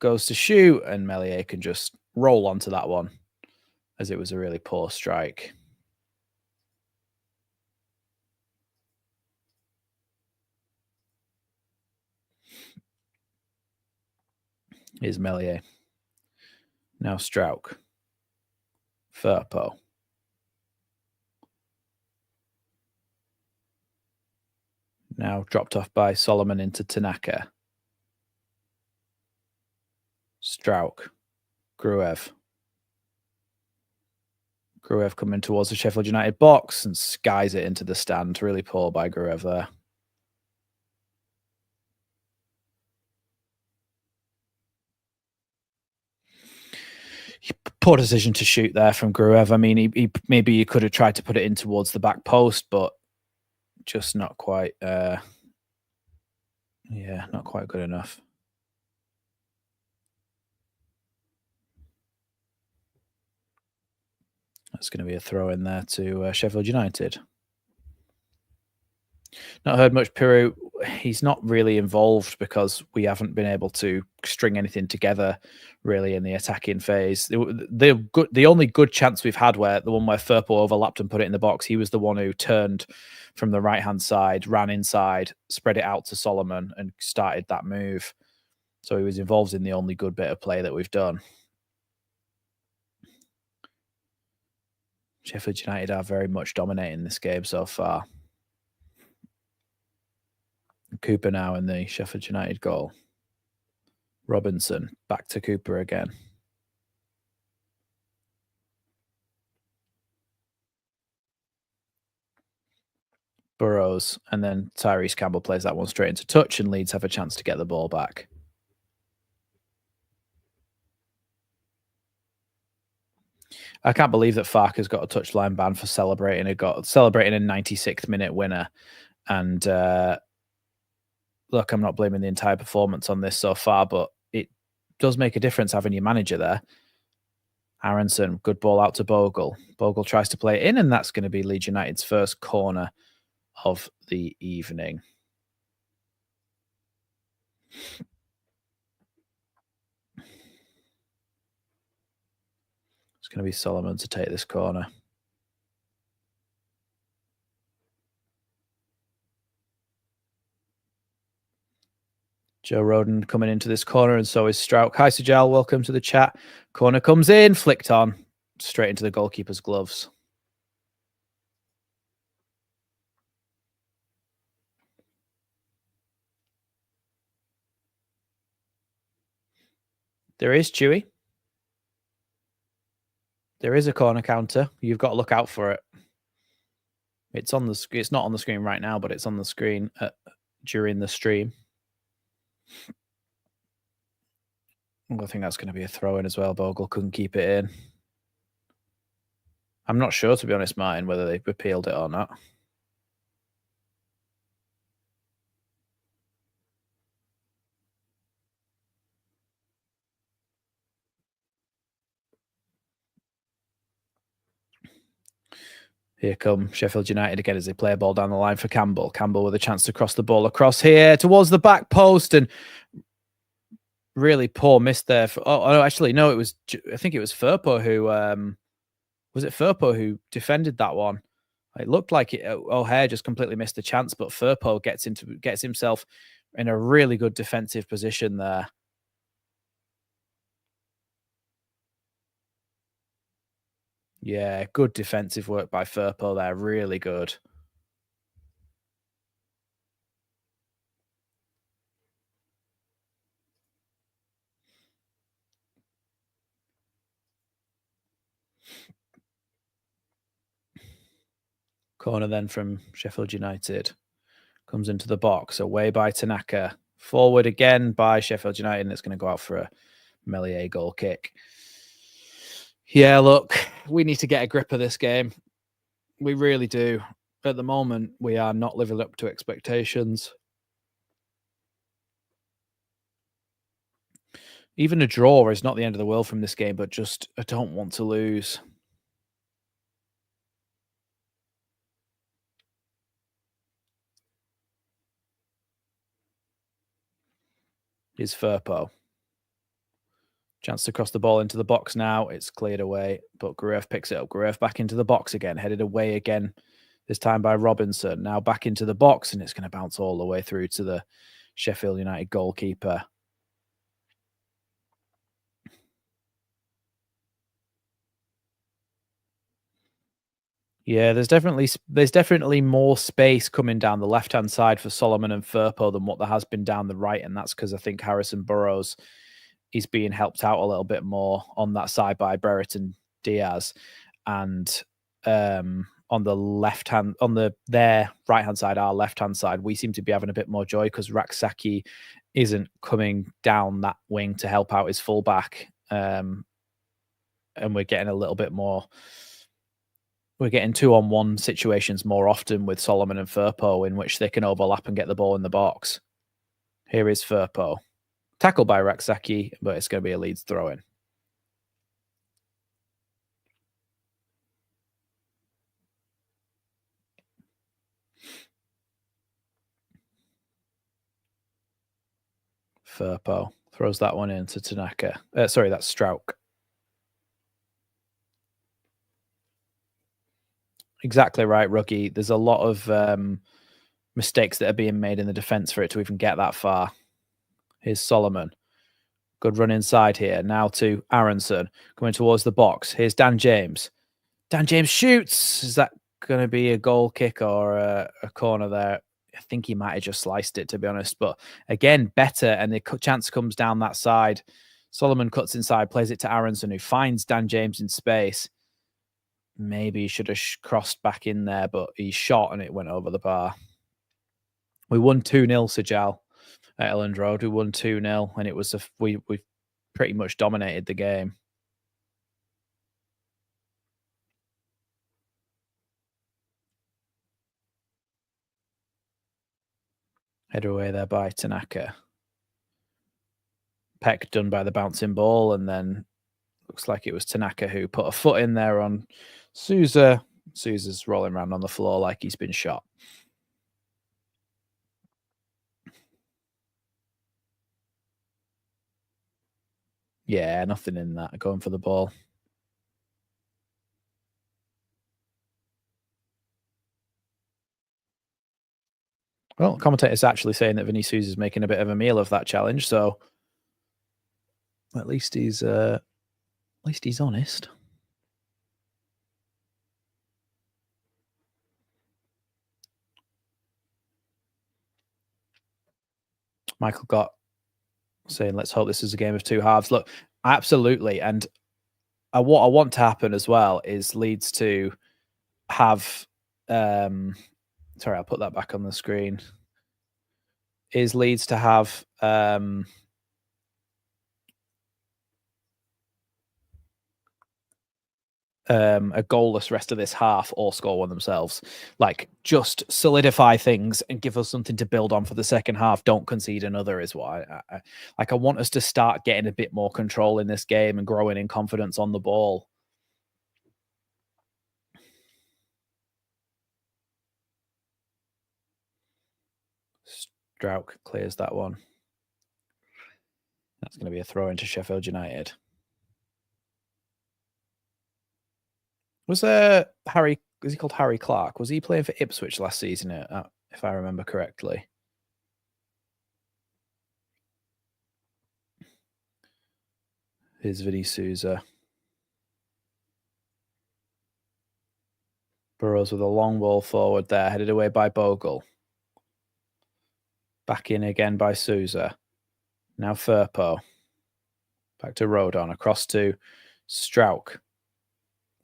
Goes to shoot, and Melier can just roll onto that one as it was a really poor strike. Here's Melier. Now Strauch. Firpo. Now dropped off by Solomon into Tanaka. Strauch. Gruev. Gruev coming towards the Sheffield United box and skies it into the stand. Really poor by Gruev there. Poor decision to shoot there from Gruev. I mean, he maybe he could have tried to put it in towards the back post, but just not quite. Yeah, not quite good enough. That's going to be a throw in there to Sheffield United. Not heard much. Piru, he's not really involved because we haven't been able to string anything together really in the attacking phase. The only good chance we've had where the one where Firpo overlapped and put it in the box, he was the one who turned from the right-hand side, ran inside, spread it out to Solomon and started that move. So he was involved in the only good bit of play that we've done. Sheffield United are very much dominating this game so far. Cooper now in the Sheffield United goal. Robinson back to Cooper again. Burrows, and then Tyrese Campbell plays that one straight into touch, and Leeds have a chance to get the ball back. I can't believe that Farke's got a touchline ban for celebrating a 96th minute winner. And look, I'm not blaming the entire performance on this so far, but it does make a difference having your manager there. Aronson, good ball out to Bogle. Bogle tries to play it in, and that's going to be Leeds United's first corner of the evening. It's going to be Solomon to take this corner. Joe Roden coming into this corner, and so is Strauch. Hi, Sajal. Welcome to the chat. Corner comes in, flicked on, straight into the goalkeeper's gloves. There is Chewy. There is a corner counter. You've got to look out for it. It's on the. It's not on the screen right now, but it's on the screen during the stream. I think that's going to be a throw-in as well. Bogle couldn't keep it in. I'm not sure, to be honest, Martin, whether they've appealed it or not. Here come Sheffield United again as they play a ball down the line for Campbell. Campbell with a chance to cross the ball across here towards the back post, and really poor miss there. Actually, no, I think it was Firpo who was it Firpo who defended that one. It looked like O'Hare just completely missed the chance, but Firpo gets himself in a really good defensive position there. Yeah, good defensive work by Firpo there. Really good. Corner then from Sheffield United. Comes into the box. Away by Tanaka. Forward again by Sheffield United, and it's going to go out for a Melier goal kick. Yeah, look, we need to get a grip of this game. We really do. At the moment, we are not living up to expectations. Even a draw is not the end of the world from this game, but just I don't want to lose. Is Firpo. Chance to cross the ball into the box now. It's cleared away, but Gurev picks it up. Gurev back into the box again, headed away again, this time by Robinson. Now back into the box, and it's going to bounce all the way through to the Sheffield United goalkeeper. Yeah, there's definitely more space coming down the left-hand side for Solomon and Firpo than what there has been down the right, and that's because I think Harrison Burrows is being helped out a little bit more on that side by Brereton Diaz, and on the their right-hand side, our left-hand side, we seem to be having a bit more joy because Raksaki isn't coming down that wing to help out his fullback, and we're getting a little bit more. We're getting 2-on-1 situations more often with Solomon and Firpo in which they can overlap and get the ball in the box. Here is Firpo. Tackled by Raksaki, but it's going to be a Leeds throw-in. Firpo throws that one into Tanaka. Sorry, that's Strauk. Exactly right, Ruggie. There's a lot of mistakes that are being made in the defence for it to even get that far. Here's Solomon. Good run inside here. Now to Aronson. Coming towards the box. Here's Dan James. Dan James shoots. Is that going to be a goal kick or a corner there? I think he might have just sliced it, to be honest. But again, better. And the chance comes down that side. Solomon cuts inside, plays it to Aronson, who finds Dan James in space. Maybe he should have crossed back in there, but he shot and it went over the bar. We won 2-0, Sajal, at Elland Road. We won 2-0, and it was we pretty much dominated the game. Head away there by Tanaka. Peck done by the bouncing ball, and then looks like it was Tanaka who put a foot in there on Souza. Souza's rolling around on the floor like he's been shot. Yeah, nothing in that. Going for the ball. Well, commentator's actually saying that Vinicius is making a bit of a meal of that challenge, so at least he's honest. Michael got saying, let's hope this is a game of two halves. Look, absolutely. And what I want to happen as well is Leeds to have, sorry, I'll put that back on the screen, is Leeds to have a goalless rest of this half or score one themselves. Like, just solidify things and give us something to build on for the second half. Don't concede another is what I want us to start getting a bit more control in this game and growing in confidence on the ball. Strauch clears that one. That's going to be a throw into Sheffield United. Was Harry? Was he called Harry Clark? Was he playing for Ipswich last season? If I remember correctly. Here's Vinny Souza. Burrows with a long ball forward there, headed away by Bogle. Back in again by Souza. Now Firpo. Back to Rodon. Across to Strauch.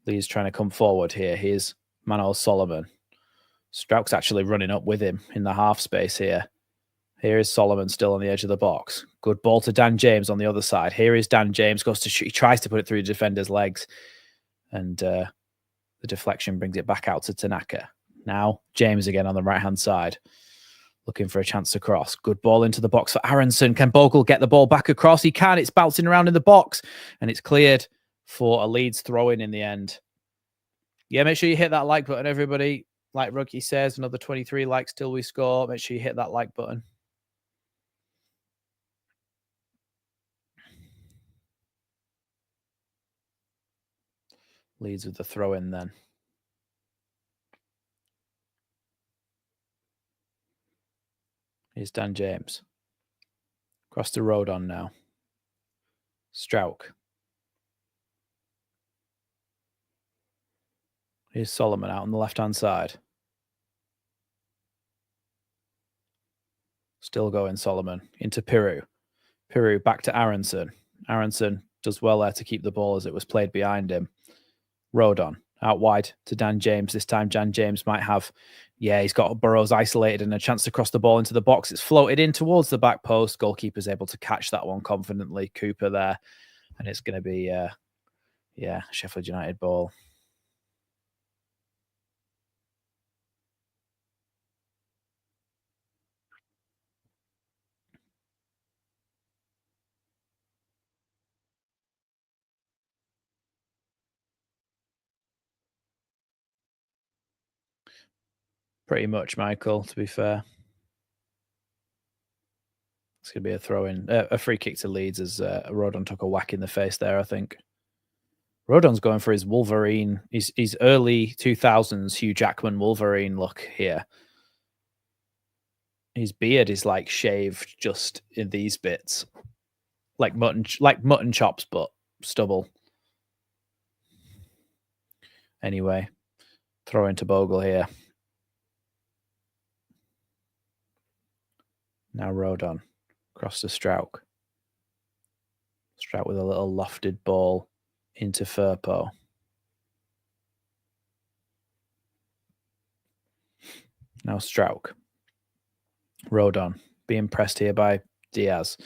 Lee's trying to come forward here. Here's Manuel Solomon. Strauch's actually running up with him in the half space here. Here is Solomon still on the edge of the box. Good ball to Dan James on the other side. Here is Dan James. Goes to shoot. He tries to put it through the defender's legs. And the deflection brings it back out to Tanaka. Now James again on the right-hand side. Looking for a chance to cross. Good ball into the box for Aronson. Can Bogle get the ball back across? He can. It's bouncing around in the box. And it's cleared for a Leeds throw-in the end. Yeah, make sure you hit that like button, everybody. Like Ruggy says, another 23 likes till we score. Make sure you hit that like button. Leeds with the throw-in then. Here's Dan James. Across the road on now. Strauch. Here's Solomon out on the left-hand side. Still going Solomon into Piru. Piru back to Aronson. Aronson does well there to keep the ball as it was played behind him. Rodon out wide to Dan James. This time Dan James might have, he's got Burrows isolated and a chance to cross the ball into the box. It's floated in towards the back post. Goalkeeper's able to catch that one confidently. Cooper there. And it's going to be, Sheffield United ball. Pretty much, Michael, to be fair. It's going to be a throw-in, a free kick to Leeds as Rodon took a whack in the face there, I think. Rodon's going for his Wolverine, his early 2000s Hugh Jackman Wolverine look here. His beard is like shaved just in these bits. Like mutton chops, but stubble. Anyway, throw into Bogle here. Now Rodon. Across to Strauch. Strauch with a little lofted ball into Firpo. Now Strauch. Rodon being pressed here by Diaz.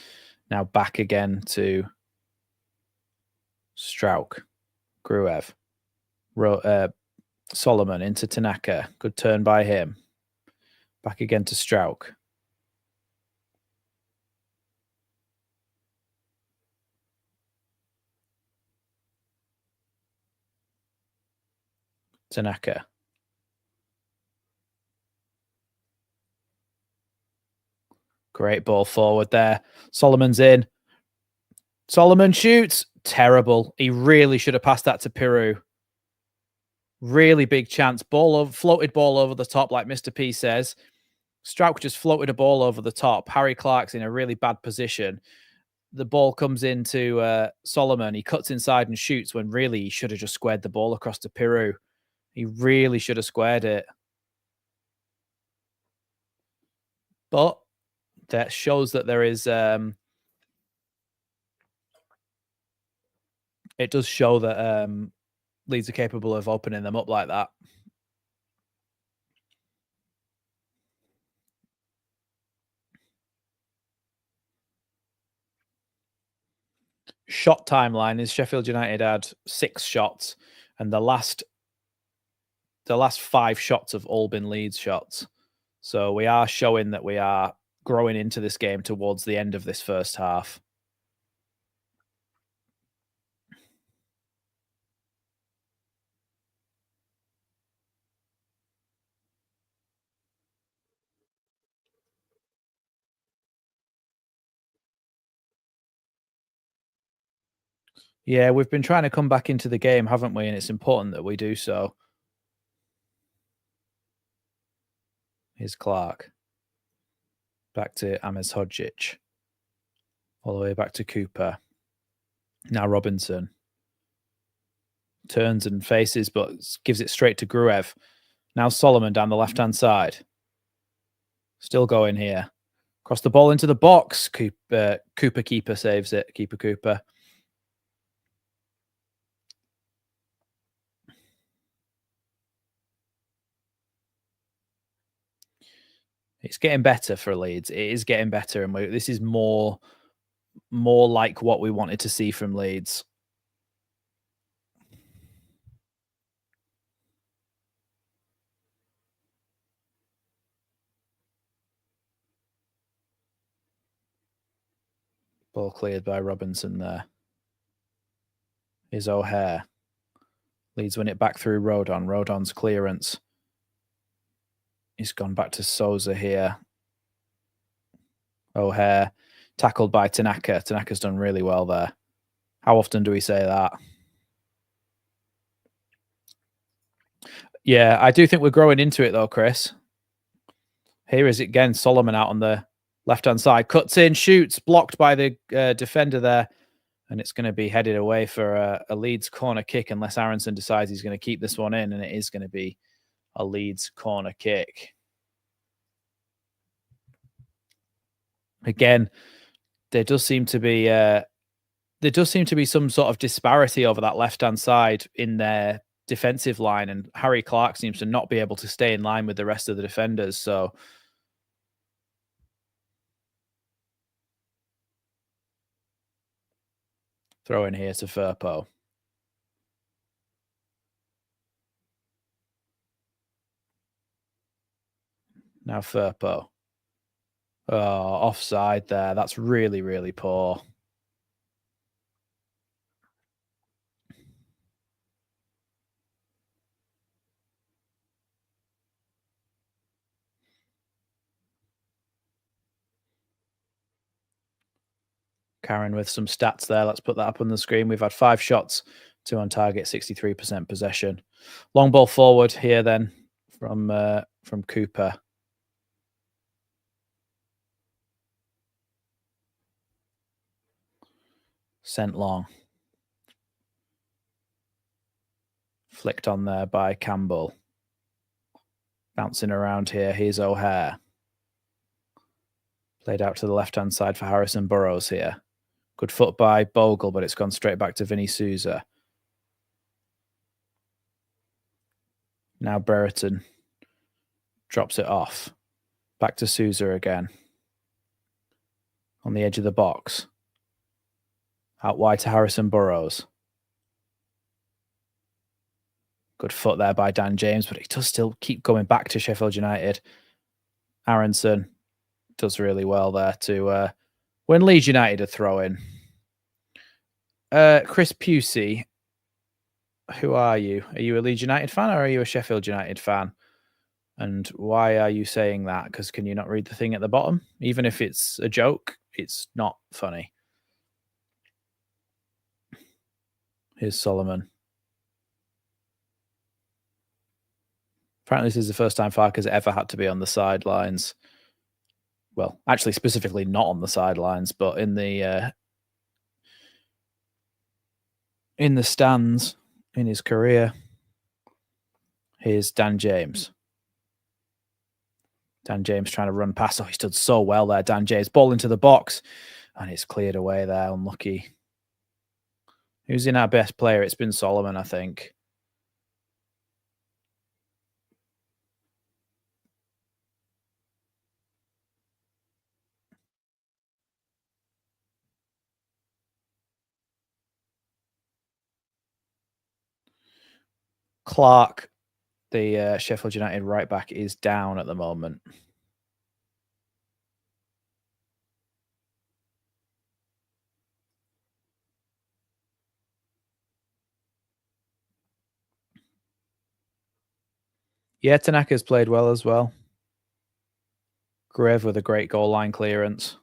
Now back again to Strauch. Gruev. Solomon into Tanaka. Good turn by him. Back again to Strauch. Tanaka. Great ball forward there. Solomon's in. Solomon shoots. Terrible. He really should have passed that to Piru. Really big chance. Floated ball over the top, like Mr. P says. Strauch just floated a ball over the top. Harry Clark's in a really bad position. The ball comes into Solomon. He cuts inside and shoots when really he should have just squared the ball across to Piru. He really should have squared it. But that shows that there is... it does show that Leeds are capable of opening them up like that. Shot timeline is Sheffield United had 6 shots. and the last 5 shots have all been Leeds shots. So we are showing that we are growing into this game towards the end of this first half. Yeah, we've been trying to come back into the game, haven't we? And it's important that we do so. Here's Clark. Back to Ames Hodgic. All the way back to Cooper. Now Robinson. Turns and faces, but gives it straight to Gruev. Now Solomon down the left-hand side. Still going here. Cross the ball into the box. Cooper keeper saves it. Keeper Cooper. It's getting better for Leeds. It is getting better, and this is more like what we wanted to see from Leeds. Ball cleared by Robinson there. Is O'Hare. Leeds win it back through Rodon. Rodon's clearance. He's gone back to Souza here. O'Hare tackled by Tanaka. Tanaka's done really well there. How often do we say that? Yeah, I do think we're growing into it though, Chris. Here is it again. Solomon out on the left-hand side. Cuts in, shoots. Blocked by the defender there. And it's going to be headed away for a Leeds corner kick unless Aronson decides he's going to keep this one in. And it is going to be a Leeds corner kick. Again, there does seem to be some sort of disparity over that left-hand side in their defensive line, and Harry Clark seems to not be able to stay in line with the rest of the defenders. So throw in here to Firpo. Now Firpo. Oh, offside there. That's really, really poor. Karen with some stats there. Let's put that up on the screen. We've had 5 shots, 2 on target, 63% possession. Long ball forward here then from Cooper. Sent long. Flicked on there by Campbell. Bouncing around here. Here's O'Hare. Played out to the left-hand side for Harrison Burrows here. Good foot by Bogle, but it's gone straight back to Vinny Souza. Now Brereton drops it off. Back to Souza again. On the edge of the box. Out wide to Harrison Burrows. Good foot there by Dan James, but he does still keep going back to Sheffield United. Aronson does really well there to win Leeds United a throw-in. Chris Pusey, who are you? Are you a Leeds United fan or are you a Sheffield United fan? And why are you saying that? Because can you not read the thing at the bottom? Even if it's a joke, it's not funny. Here's Solomon. Apparently this is the first time Farke's ever had to be on the sidelines. Well, actually specifically not on the sidelines, but in the stands in his career. Here's Dan James. Dan James trying to run past. Oh, he stood so well there, Dan James. Ball into the box. And it's cleared away there. Unlucky. Who's in our best player? It's been Solomon, I think. Clark, the Sheffield United right back, is down at the moment. Yeah, Tanaka's played well as well. Greve with a great goal line clearance.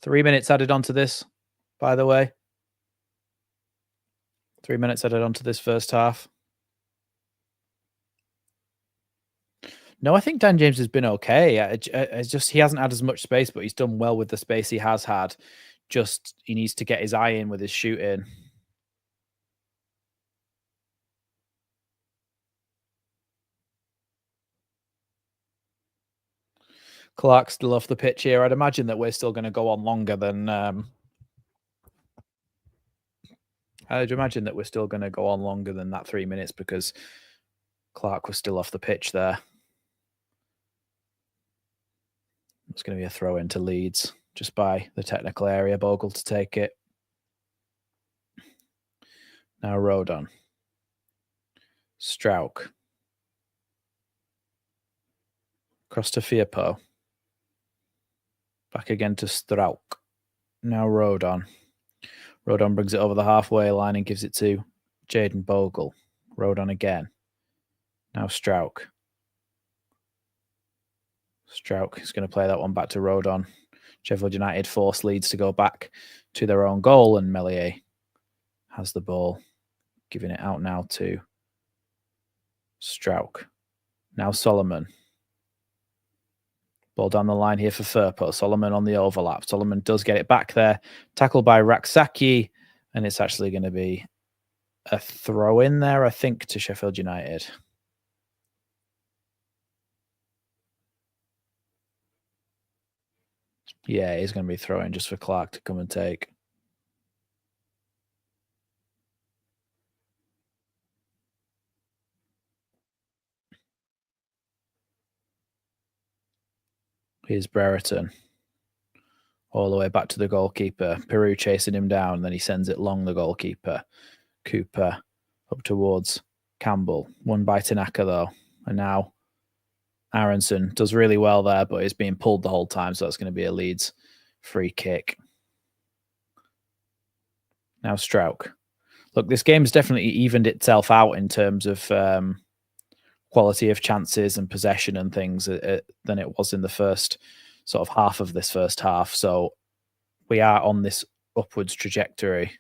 Three minutes added onto this, by the way. 3 minutes added onto this first half. No, I think Dan James has been okay. It's just he hasn't had as much space, but he's done well with the space he has had. Just he needs to get his eye in with his shooting. Clark's still off the pitch here. I'd imagine that we're still going to go on longer than. I'd imagine that we're still going to go on longer than that 3 minutes because Clark was still off the pitch there. It's going to be a throw into Leeds just by the technical area. Bogle to take it. Now Rodon. Strauch. Cross to Firpo. Back again to Strauch. Now Rodon. Rodon brings it over the halfway line and gives it to Jaden Bogle. Rodon again. Now Strauch. Strauch is going to play that one back to Rodon. Sheffield United force Leeds to go back to their own goal, and Meslier has the ball, giving it out now to Strauch. Now Solomon. Ball down the line here for Firpo. Solomon on the overlap. Solomon does get it back there. Tackled by Raksaki, and it's actually going to be a throw in there, I think, to Sheffield United. Yeah, he's going to be throwing just for Clark to come and take. Here's Brereton. All the way back to the goalkeeper. Peru chasing him down, and then he sends it long the goalkeeper. Cooper up towards Campbell. Won by Tanaka, though. And now Aronson does really well there, but is being pulled the whole time, so that's going to be a Leeds free kick. Now Strauch. Look, this game's definitely evened itself out in terms of quality of chances and possession and things than it was in the first sort of half of this first half. So we are on this upwards trajectory.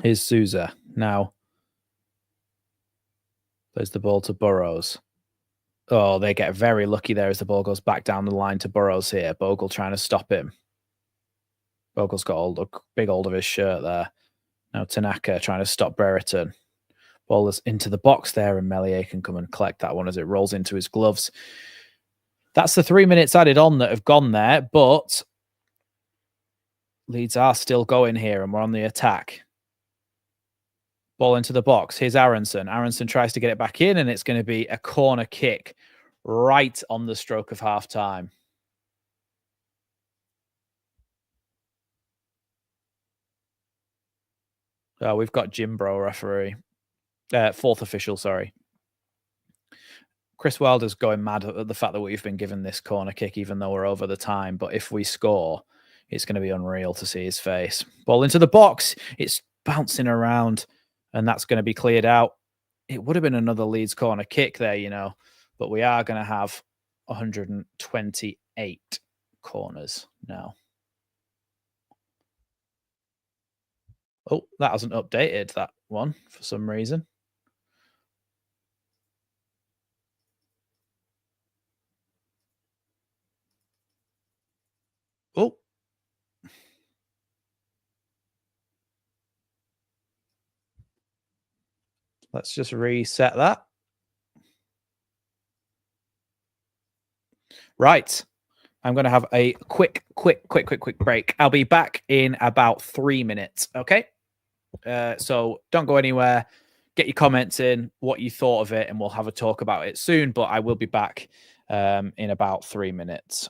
Here's Souza. Now there's the ball to Burrows. Oh, they get very lucky there as the ball goes back down the line to Burrows here. Bogle trying to stop him. Bogle's got a big hold of his shirt there. Now Tanaka trying to stop Brereton. Ball is into the box there, and Meslier can come and collect that one as it rolls into his gloves. That's the 3 minutes added on that have gone there, but Leeds are still going here, and we're on the attack. Ball into the box. Here's Aronson. Aronson tries to get it back in, and it's going to be a corner kick right on the stroke of half time. Oh, we've got Jimbro referee. Fourth official, sorry. Chris Wilder's going mad at the fact that we've been given this corner kick, even though we're over the time. But if we score, it's going to be unreal to see his face. Ball into the box. It's bouncing around, and that's going to be cleared out. It would have been another Leeds corner kick there, you know, but we are going to have 128 corners now. Oh, that hasn't updated, that one, for some reason. Oh. Let's just reset that. Right. I'm going to have a quick break. I'll be back in about 3 minutes. Okay. So don't go anywhere. Get your comments in, what you thought of it, and we'll have a talk about it soon. But I will be back in about 3 minutes.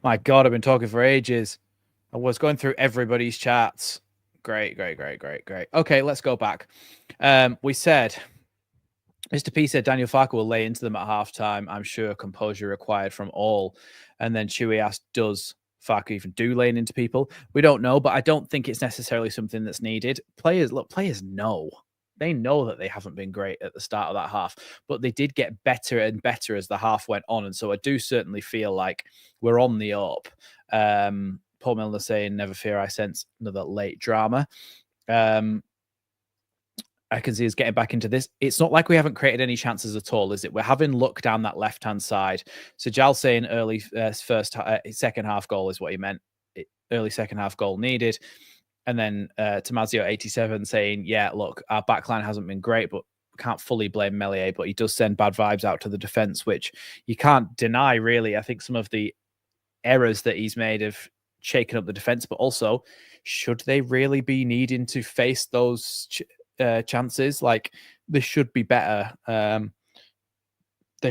My God, I've been talking for ages. I was going through everybody's chats. Great. Okay, let's go back. We said, Mr. P said Daniel Farker will lay into them at halftime. I'm sure composure required from all. And then Chewy asked, does Farker even do laying into people? We don't know, but I don't think it's necessarily something that's needed. Players know. They know that they haven't been great at the start of that half, but they did get better and better as the half went on. And so I do certainly feel like we're on the up. Paul Milner saying, never fear, I sense another late drama. I can see us getting back into this. It's not like we haven't created any chances at all, is it? We're having luck down that left-hand side. So Jal saying early second half goal is what he meant. Early second half goal needed. And then Tomazio 87 saying, yeah, look, our backline hasn't been great, but can't fully blame Meslier, but he does send bad vibes out to the defence, which you can't deny, really. I think some of the errors that he's made have shaken up the defence, but also, should they really be needing to face those chances? Like, there should be better. There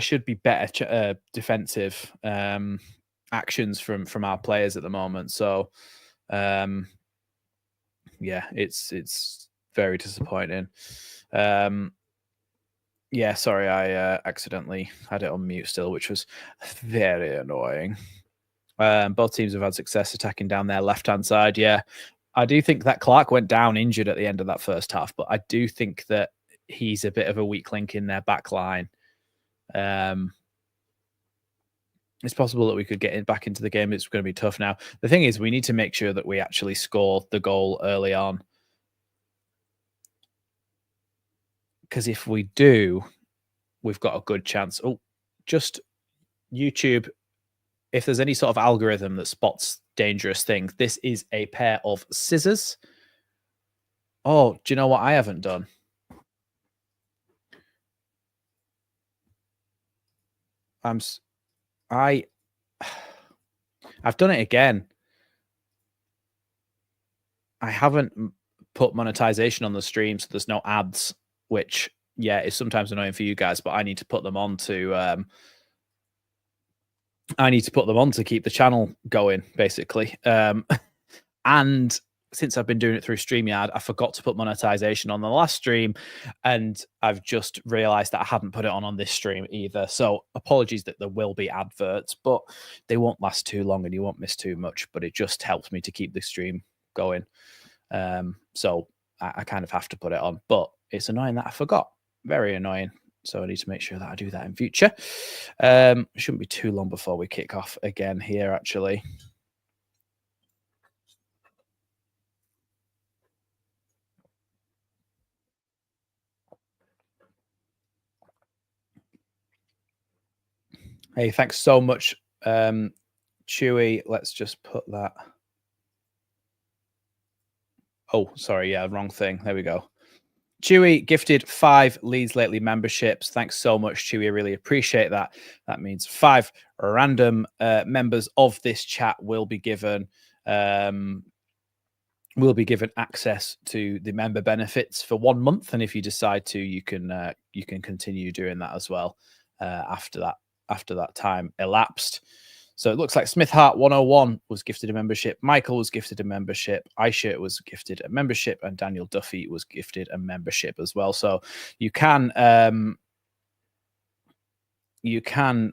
should be better defensive actions from our players at the moment. So, yeah, it's very disappointing. Yeah, sorry, I accidentally had it on mute still, which was very annoying. Both teams have had success attacking down their left-hand side. Yeah, I do think that Clark went down injured at the end of that first half, but I do think that he's a bit of a weak link in their back line. It's possible that we could get back into the game. It's going to be tough now. The thing is, we need to make sure that we actually score the goal early on. Because if we do, we've got a good chance. Oh, just YouTube. If there's any sort of algorithm that spots dangerous things, this is a pair of scissors. Oh, do you know what I haven't done? I've done it again. I haven't put monetization on the stream, so there's no ads, which, yeah, is sometimes annoying for you guys, but I need to put them on to keep the channel going, basically. And since I've been doing it through StreamYard, I forgot to put monetization on the last stream, and I've just realized that I hadn't put it on this stream either. So apologies that there will be adverts, but they won't last too long and you won't miss too much, but it just helps me to keep the stream going. So I kind of have to put it on, but it's annoying that I forgot. Very annoying. So I need to make sure that I do that in future. It shouldn't be too long before we kick off again here, actually. Hey, thanks so much, Chewy. Let's just put that. Oh, sorry. Yeah, wrong thing. There we go. Chewy gifted 5 Leeds Lately memberships. Thanks so much, Chewy. I really appreciate that. That means 5 random members of this chat will be given access to the member benefits for 1 month, and if you decide to, you can continue doing that as well after that time elapsed. So it looks like Smith Hart 101 was gifted a membership. Michael was gifted a membership. Aisha was gifted a membership, and Daniel Duffy was gifted a membership as well. So you can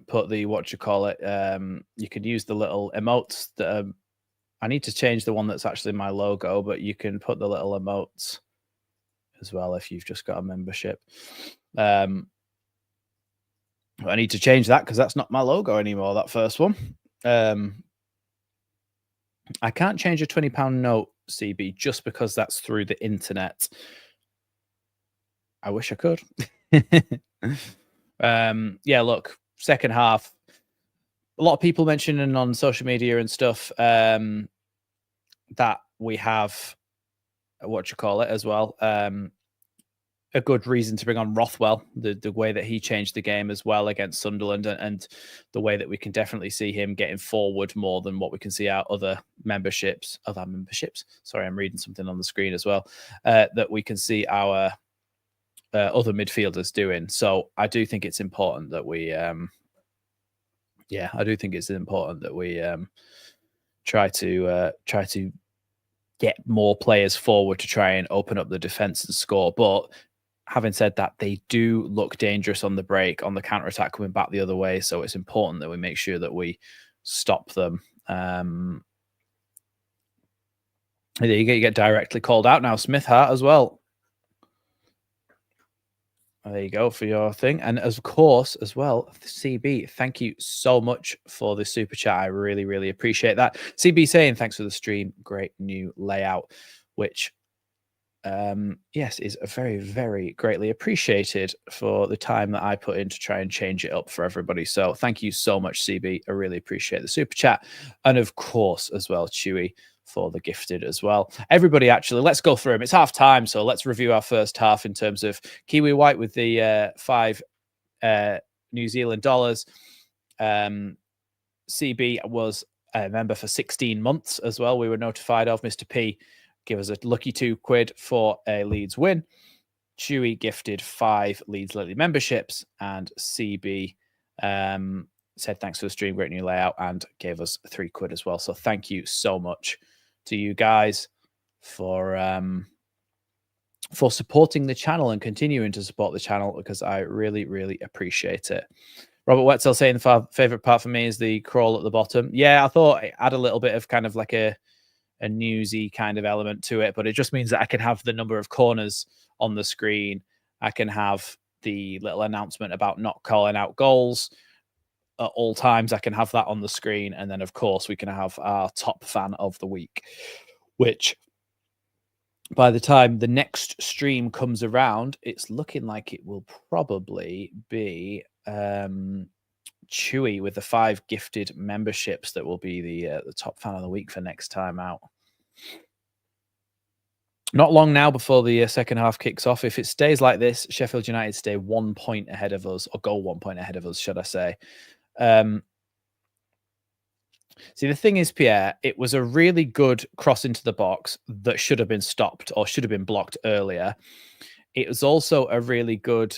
put the you could use the little emotes that I need to change the one that's actually my logo, but you can put the little emotes as well if you've just got a membership. I need to change that because that's not my logo anymore, that first one. I can't change a £20 note, CB, just because that's through the internet. I wish I could. Yeah, look, second half, a lot of people mentioning on social media and stuff that we have as well. A good reason to bring on Rothwell, the way that he changed the game as well against Sunderland, and the way that we can definitely see him getting forward more than what we can see our other memberships. Sorry, I'm reading something on the screen as well. That we can see our other midfielders doing. So I do think it's important that we Yeah, I do think it's important that we try to get more players forward to try and open up the defense and score. But having said that, they do look dangerous on the break, on the counter attack coming back the other way. So it's important that we make sure that we stop them. There you get directly called out now, Smith Hart as well. There you go for your thing. And of course, as well, CB, thank you so much for the super chat. I really, really appreciate that. CB saying thanks for the stream. Great new layout, which yes, is very, very greatly appreciated for the time that I put in to try and change it up for everybody. So thank you so much, CB. I really appreciate the super chat. And of course, as well, Chewy for the gifted as well. Everybody, actually, let's go through them. It's half time, so let's review our first half in terms of Kiwi White with the 5 New Zealand dollars. CB was a member for 16 months as well. We were notified of Mr. P. Give us a lucky £2 for a Leeds win. Chewy gifted 5 Leeds Lately memberships, and CB said thanks for the stream, great new layout, and gave us £3 as well. So thank you so much to you guys for supporting the channel and continuing to support the channel, because I really, really appreciate it. Robert Wetzel saying the favorite part for me is the crawl at the bottom. Yeah, I thought it had a little bit of kind of like a newsy kind of element to it, but it just means that I can have the number of corners on the screen. I can have the little announcement about not calling out goals at all times. I can have that on the screen. And then, of course, we can have our top fan of the week, which by the time the next stream comes around, it's looking like it will probably be Chewy with the 5 gifted memberships that will be the top fan of the week for next time out. Not long now before the second half kicks off. If it stays like this, Sheffield United stay 1 point ahead of us, or go 1 point ahead of us, should I say. See, the thing is, Pierre, it was a really good cross into the box that should have been stopped or should have been blocked earlier. It was also a really good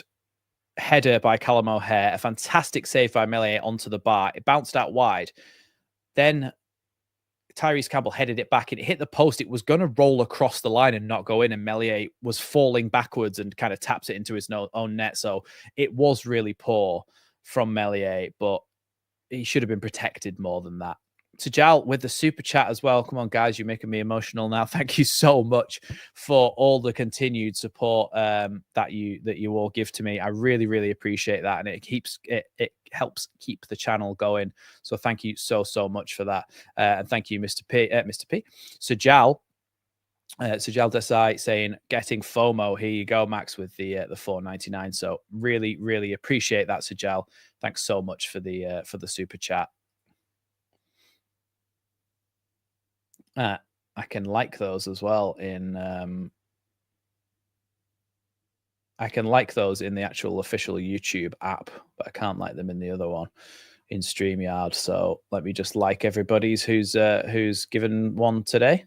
header by Callum O'Hare, a fantastic save by Meslier onto the bar. It bounced out wide. Then Tyrese Campbell headed it back and it hit the post. It was going to roll across the line and not go in, and Meslier was falling backwards and kind of taps it into his own net. So it was really poor from Meslier, but he should have been protected more than that. Tajal with the super chat as well. Come on, guys, you're making me emotional now. Thank you so much for all the continued support that you all give to me. I really, really appreciate that, and it helps keep the channel going. So thank you so much for that, and thank you, Mr. P. Sajal Desai saying getting FOMO. Here you go, Max, with the $4.99. So really, really appreciate that, Sajal. Thanks so much for the super chat. I can like those as well in I can like those in the actual official YouTube app, but I can't like them in the other one in StreamYard. So let me just like everybody's who's given one today.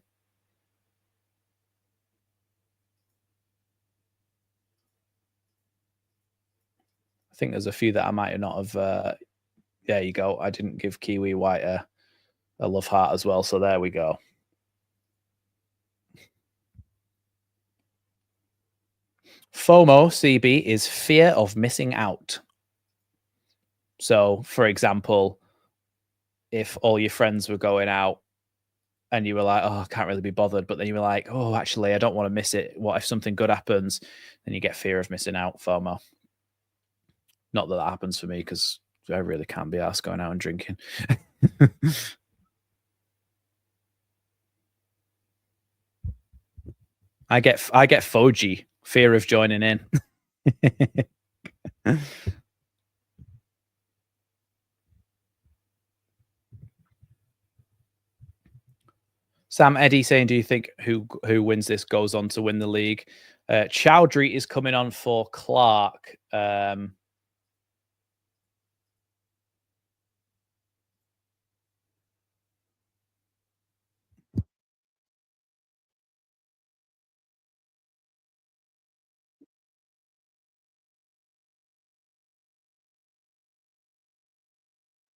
I think there's a few that I might not have. There you go. I didn't give Kiwi White a love heart as well. So there we go. FOMO, CB, is fear of missing out. So, for example, if all your friends were going out and you were like, oh, I can't really be bothered, but then you were like, oh, actually, I don't want to miss it. What if something good happens? Then you get fear of missing out, FOMO. Not that happens for me, because I really can't be asked going out and drinking. I get Foji, fear of joining in. Sam Eddy saying, do you think who wins this goes on to win the league? Chowdhury is coming on for Clark.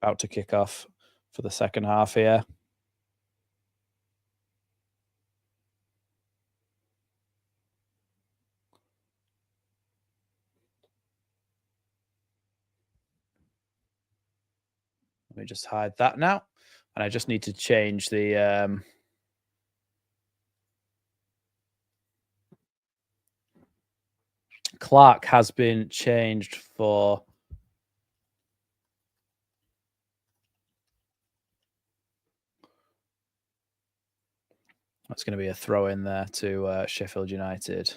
About to kick off for the second half here. Let me just hide that now. And I just need to change the Clark has been changed for that's going to be a throw in there to Sheffield United.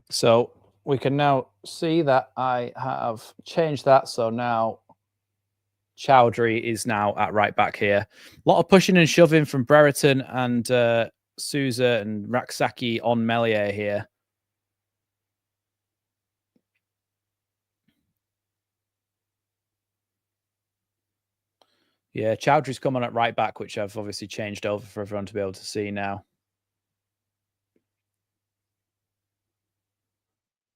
So we can now see that I have changed that. So now Chowdhury is now at right back here. A lot of pushing and shoving from Brereton and Souza and Raksaki on Meslier here. Yeah, Chowdhury's come on at right back, which I've obviously changed over for everyone to be able to see now.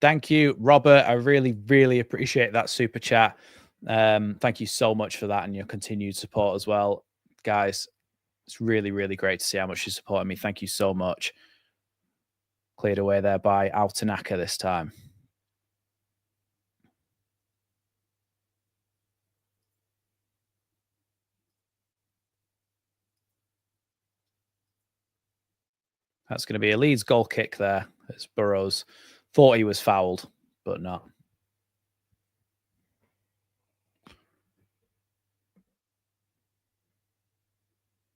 Thank you, Robert. I really, really appreciate that super chat. Thank you so much for that and your continued support as well. Guys, it's really, really great to see how much you support me. Thank you so much. Cleared away there by Altanaka this time. That's going to be a Leeds goal kick there as Burrows thought he was fouled, but not.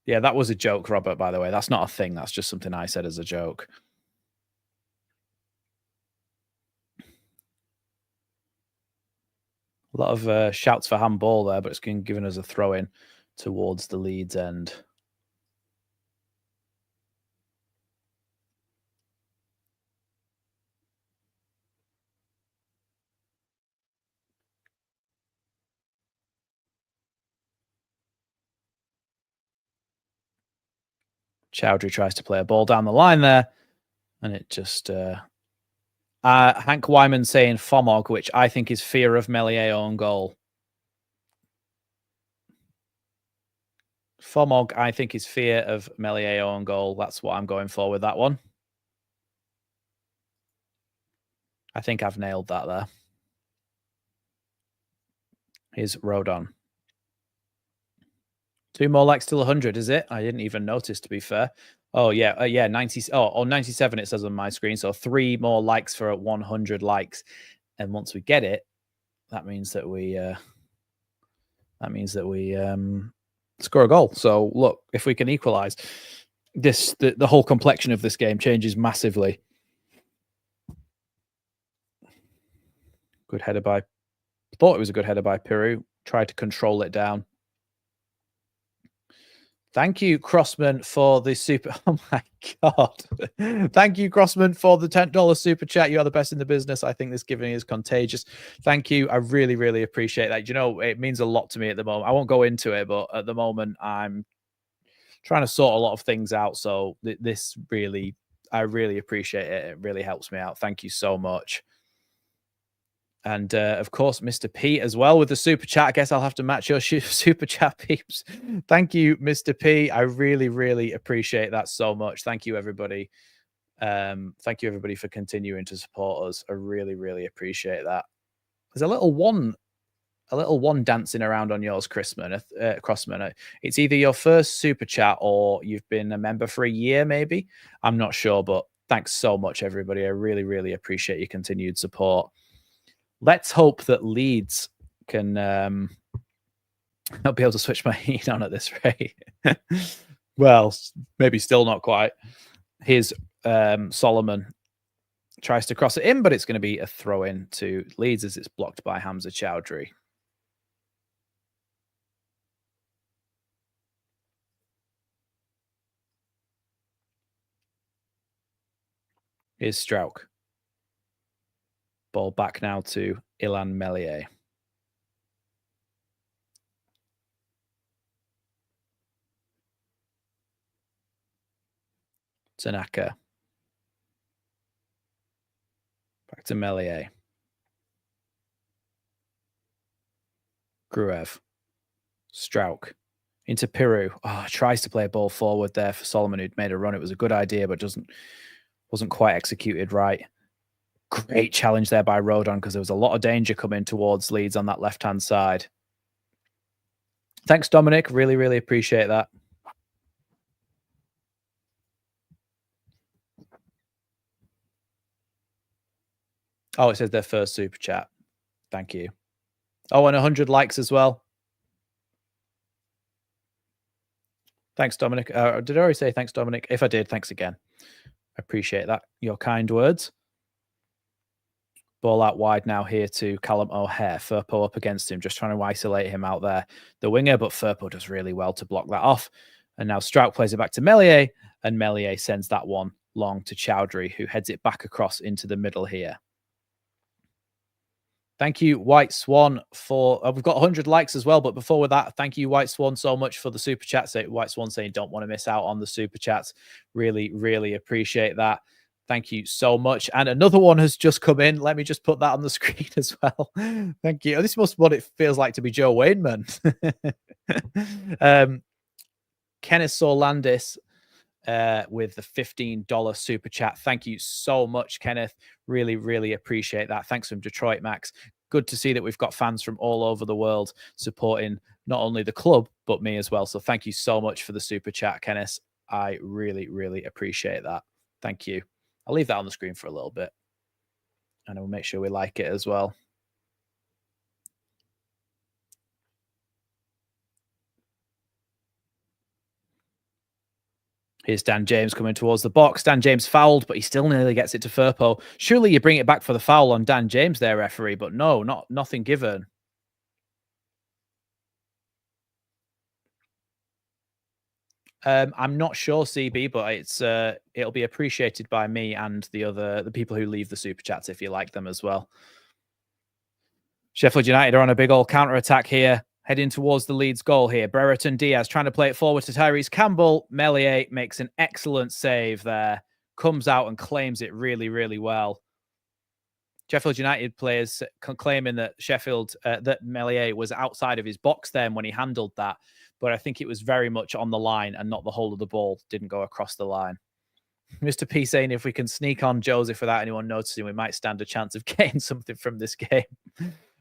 Yeah, that was a joke, Robert, by the way. That's not a thing. That's just something I said as a joke. A lot of shouts for handball there, but it's given us a throw in towards the Leeds end. Chowdhury tries to play a ball down the line there, and it just Hank Wyman saying FOMOG, which I think is fear of Meslier on goal. FOMOG, I think, is fear of Meslier on goal. That's what I'm going for with that one. I think I've nailed that there. Here's Rodon. 2 more likes till 100, is it? I didn't even notice, to be fair. Oh, yeah. Yeah, 90. Oh, 97 it says on my screen. So 3 more likes for 100 likes. And once we get it, that means that we score a goal. So look, if we can equalize, the whole complexion of this game changes massively. Good header by thought it was a good header by Peru. Tried to control it down. Thank you, Crossman, for the super. Oh my God. Thank you, Crossman, for the $10 super chat. You are the best in the business. I think this giving is contagious. Thank you. I really, really appreciate that. You know, it means a lot to me at the moment. I won't go into it, but at the moment, I'm trying to sort a lot of things out. So this really, I really appreciate it. It really helps me out. Thank you so much. And of course, Mr. P as well with the super chat. I guess I'll have to match your super chat, peeps. Thank you, Mr. P. I really, really appreciate that so much. Thank you, everybody. Thank you, everybody, for continuing to support us. I really, really appreciate that. There's a little one dancing around on yours, Crossman. It's either your first super chat or you've been a member for a year, maybe. I'm not sure, but thanks so much, everybody. I really, really appreciate your continued support. Let's hope that Leeds can not be able to switch my heat on at this rate. Well, maybe still not quite. Here's Solomon tries to cross it in, but it's going to be a throw in to Leeds as it's blocked by Hamza Chowdhury. Here's Strauch. Ball back now to Ilan Melier. Tanaka. Back to Melier. Gruev. Strauch. Into Piru. Oh, tries to play a ball forward there for Solomon, who'd made a run. It was a good idea, but wasn't quite executed right. Great challenge there by Rodon, because there was a lot of danger coming towards Leeds on that left-hand side. Thanks, Dominic. Really, really appreciate that. Oh, it says their first super chat. Thank you. Oh, and 100 likes as well. Thanks, Dominic. Did I already say thanks, Dominic? If I did, thanks again. I appreciate that. Your kind words. Ball out wide now here to Callum O'Hare. Firpo up against him, just trying to isolate him out there, the winger, but Firpo does really well to block that off. And now Strauch plays it back to Melier, and Melier sends that one long to Chowdhury, who heads it back across into the middle here. Thank you, White Swan, for... we've got 100 likes as well, but before with that, thank you, White Swan, so much for the super chat. White Swan saying, don't want to miss out on the super chats. Really, really appreciate that. Thank you so much. And another one has just come in. Let me just put that on the screen as well. Thank you. This must be what it feels like to be Joe Wainman. Kenneth Sorlandis with the $15 super chat. Thank you so much, Kenneth. Really, really appreciate that. Thanks from Detroit, Max. Good to see that we've got fans from all over the world supporting not only the club, but me as well. So thank you so much for the super chat, Kenneth. I really, really appreciate that. Thank you. I'll leave that on the screen for a little bit, and we'll make sure we like it as well. Here's Dan James coming towards the box. Dan James fouled, but he still nearly gets it to Firpo. Surely you bring it back for the foul on Dan James there, referee, but no, nothing given. I'm not sure, CB, but it'll be appreciated by me and the people who leave the super chats if you like them as well. Sheffield United are on a big old counter attack here, heading towards the Leeds goal here. Brereton Diaz trying to play it forward to Tyrese Campbell. Melier makes an excellent save there, comes out and claims it really, really well. Sheffield United players claiming that that Melier was outside of his box then when he handled that. But I think it was very much on the line and not the whole of the ball. Didn't go across the line. Mr. P saying if we can sneak on Joseph without anyone noticing, we might stand a chance of getting something from this game.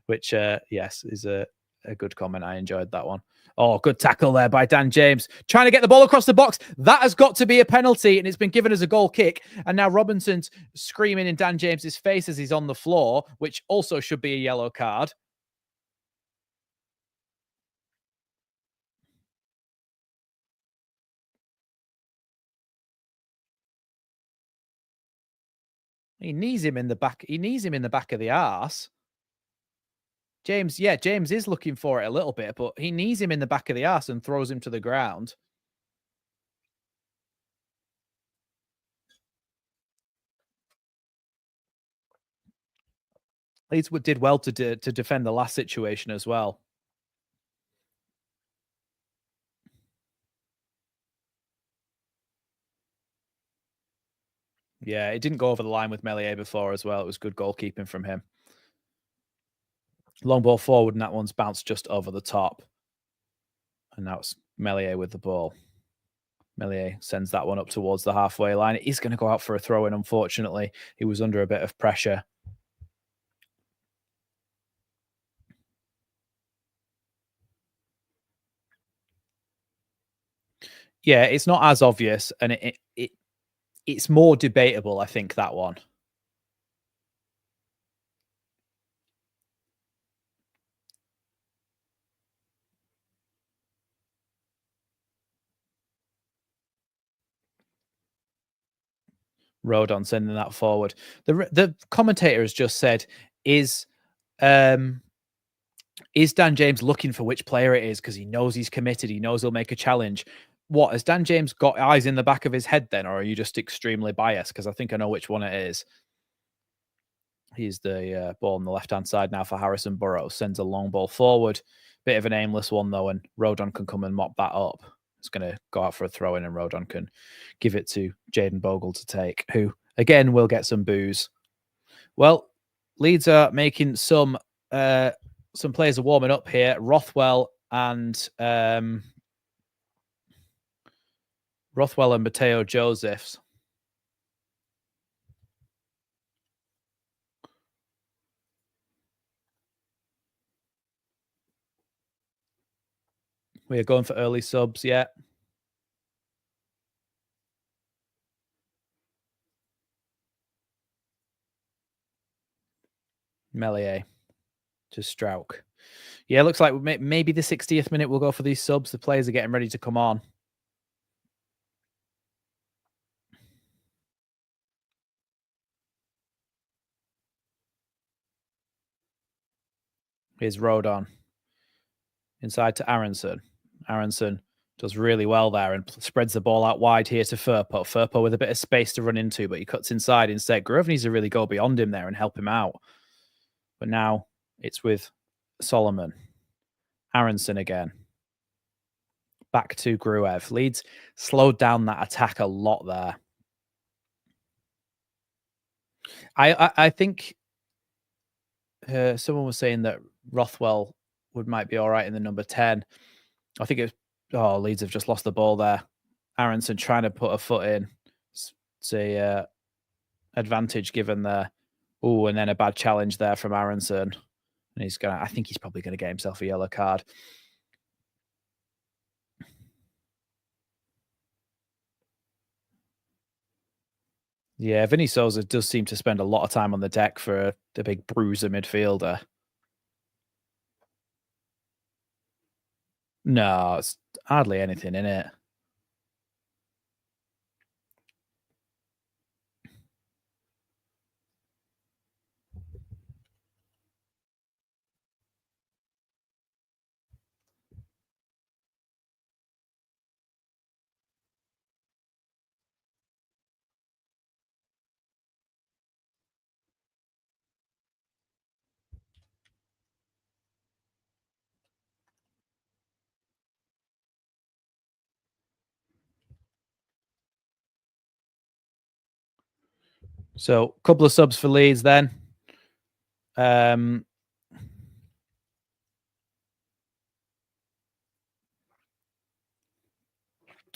Which, yes, is a good comment. I enjoyed that one. Oh, good tackle there by Dan James. Trying to get the ball across the box. That has got to be a penalty, and it's been given as a goal kick. And now Robinson's screaming in Dan James's face as he's on the floor, which also should be a yellow card. He knees him in the back. He knees him in the back of the arse. James is looking for it a little bit, but he knees him in the back of the arse and throws him to the ground. Leeds did well to defend the last situation as well. Yeah, it didn't go over the line with Melier before as well. It was good goalkeeping from him. Long ball forward, and that one's bounced just over the top. And now it's Melier with the ball. Melier sends that one up towards the halfway line. He's going to go out for a throw-in, unfortunately. He was under a bit of pressure. Yeah, it's not as obvious, and it's more debatable, I think, that one. Rodon sending that forward. The commentator has just said, is Dan James looking for which player it is because he knows he's committed, he knows he'll make a challenge? What, has Dan James got eyes in the back of his head then, or are you just extremely biased? Because I think I know which one it is. He's the ball on the left-hand side now for Harrison Burrows. Sends a long ball forward. Bit of an aimless one, though, and Rodon can come and mop that up. It's going to go out for a throw-in, and Rodon can give it to Jaden Bogle to take, who, again, will get some boos. Well, Leeds are making some players are warming up here. Rothwell and Mateo Josephs. We are going for early subs yet. Melier to Strauch. Yeah, looks like maybe the 60th minute we'll go for these subs. The players are getting ready to come on. Here's Rodon. Inside to Aronson. Aronson does really well there and spreads the ball out wide here to Firpo. Firpo with a bit of space to run into, but he cuts inside instead. Grove needs to really go beyond him there and help him out. But now it's with Solomon. Aronson again. Back to Gruev. Leeds slowed down that attack a lot there. I think someone was saying that Rothwell might be all right in the number 10. I think Leeds have just lost the ball there. Aronson trying to put a foot in. It's a advantage given there. Oh, and then a bad challenge there from Aronson. And I think he's probably going to get himself a yellow card. Yeah, Vinny Souza does seem to spend a lot of time on the deck for the big bruiser midfielder. No, it's hardly anything in it. So, a couple of subs for Leeds then.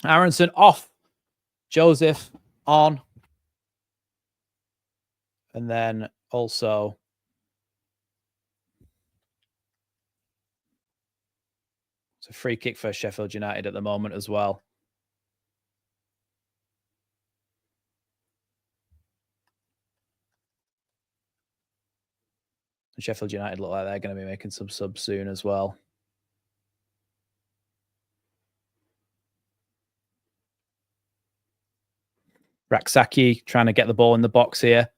Aronson off. Joseph on. And then also it's a free kick for Sheffield United at the moment as well. And Sheffield United look like they're going to be making some subs soon as well. Raksaki trying to get the ball in the box here.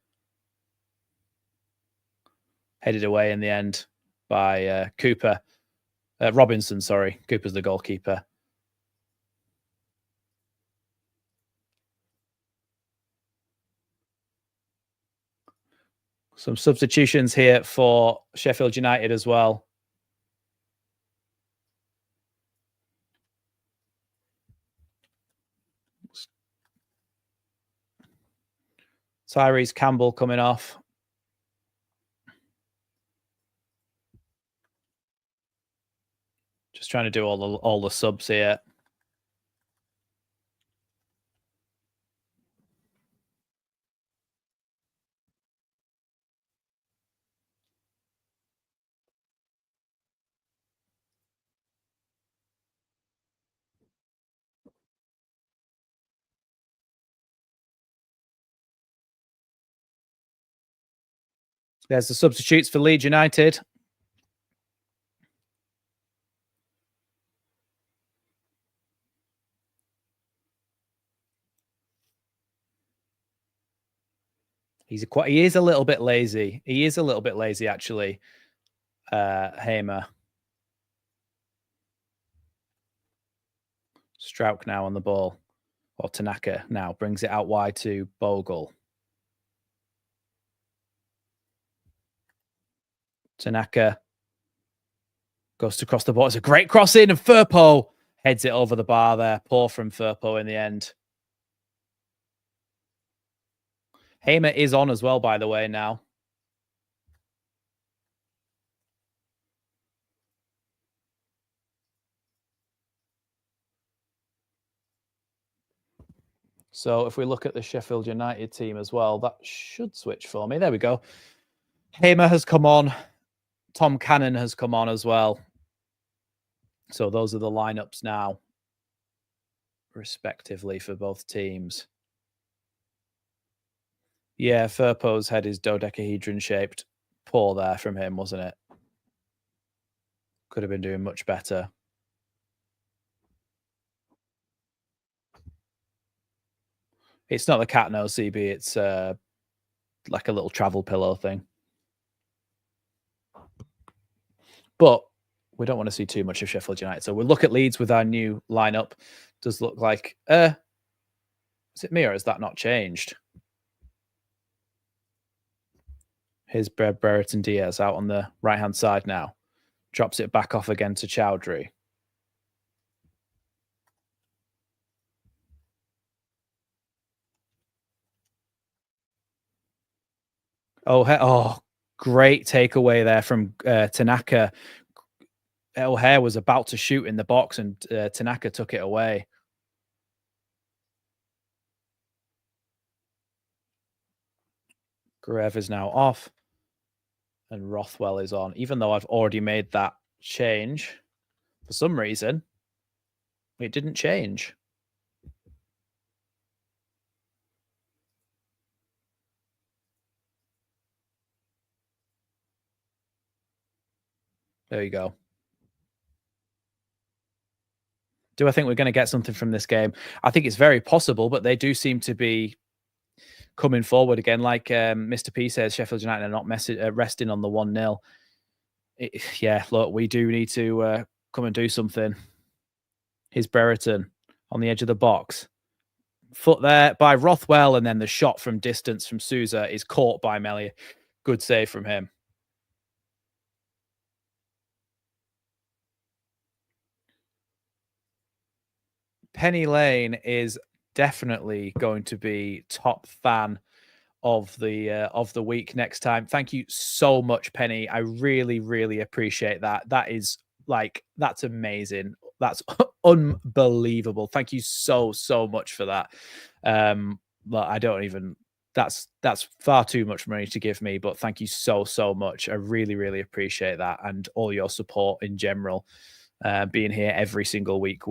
Headed away in the end by Cooper. Robinson, sorry. Cooper's the goalkeeper. Some substitutions here for Sheffield United as well. Tyrese Campbell coming off. Just trying to do all the subs here. There's the substitutes for Leeds United. He is a little bit lazy. He is a little bit lazy, actually. Hamer. Strauch now on the ball. Or Tanaka now brings it out wide to Bogle. Tanaka goes to cross the ball. It's a great cross in, and Firpo heads it over the bar there. Poor from Firpo in the end. Hamer is on as well, by the way, now. So if we look at the Sheffield United team as well, that should switch for me. There we go. Hamer has come on. Tom Cannon has come on as well. So those are the lineups now, respectively, for both teams. Yeah, Firpo's head is dodecahedron shaped. Poor there from him, wasn't it? Could have been doing much better. It's not the cat nose CB. It's like a little travel pillow thing. But we don't want to see too much of Sheffield United. So we'll look at Leeds with our new lineup. Does look like, is it me or has that not changed? Here's Brereton Diaz out on the right-hand side now. Drops it back off again to Chowdhury. Oh, great takeaway there from Tanaka. O'Hare was about to shoot in the box and Tanaka took it away. Gurev is now off and Rothwell is on. Even though I've already made that change, for some reason, it didn't change. There you go. Do I think we're going to get something from this game? I think it's very possible, but they do seem to be coming forward again. Like Mr. P says, Sheffield United are not resting on the 1-0. Yeah, look, we do need to come and do something. Here's Brereton on the edge of the box. Foot there by Rothwell, and then the shot from distance from Souza is caught by Melia. Good save from him. Penny Lane is definitely going to be top fan of the week next time. Thank you so much, Penny. I really, really appreciate that. That is that's amazing. That's unbelievable. Thank you so much for that. But I don't even. That's far too much money to give me. But thank you so much. I really, really appreciate that and all your support in general. Being here every single week,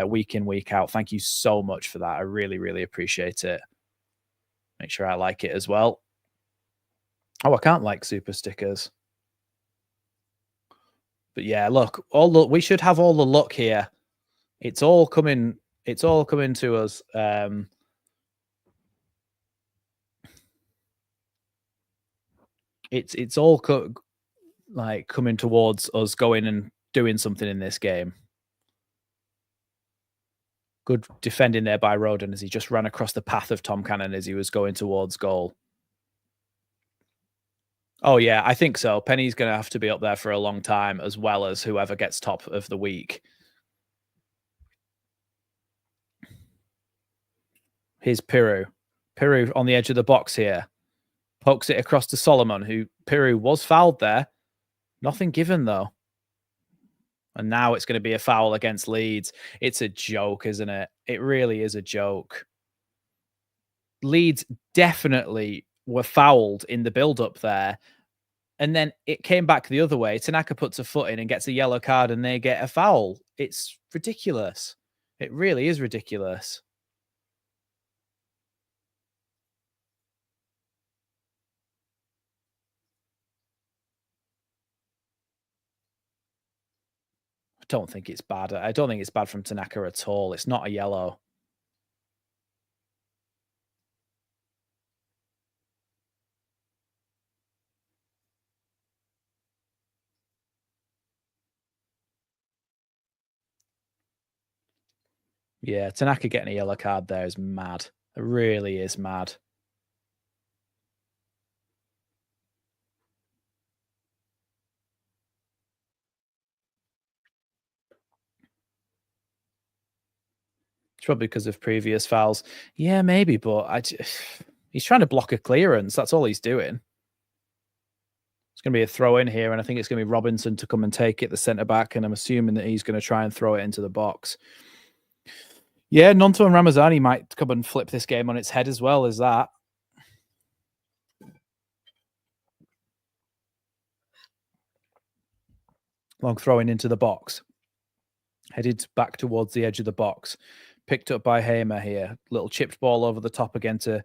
week in, week out. Thank you so much for that. I really, really appreciate it. Make sure I like it as well. Oh, I can't like super stickers. But yeah, look, we should have all the luck here. It's all coming to us. It's all coming towards us going and doing something in this game. Good defending there by Roden as he just ran across the path of Tom Cannon as he was going towards goal. Oh, yeah, I think so. Penny's going to have to be up there for a long time, as well as whoever gets top of the week. Here's Piru. Piru on the edge of the box here. Pokes it across to Solomon, who Piru was fouled there. Nothing given, though. And now it's going to be a foul against Leeds. It's a joke, isn't it? It really is a joke. Leeds definitely were fouled in the build-up there. And then it came back the other way. Tanaka puts a foot in and gets a yellow card and they get a foul. It's ridiculous. It really is ridiculous. I don't think it's bad. I don't think it's bad from Tanaka at all. It's not a yellow. Yeah, Tanaka getting a yellow card there is mad. It really is mad. It's probably because of previous fouls. Yeah, maybe, but he's trying to block a clearance. That's all he's doing. It's going to be a throw in here, and I think it's going to be Robinson to come and take it, the centre back, and I'm assuming that he's going to try and throw it into the box. Yeah, Nonto and Ramazani might come and flip this game on its head as well as that. Long throwing into the box. Headed back towards the edge of the box. Picked up by Hamer here. Little chipped ball over the top again to...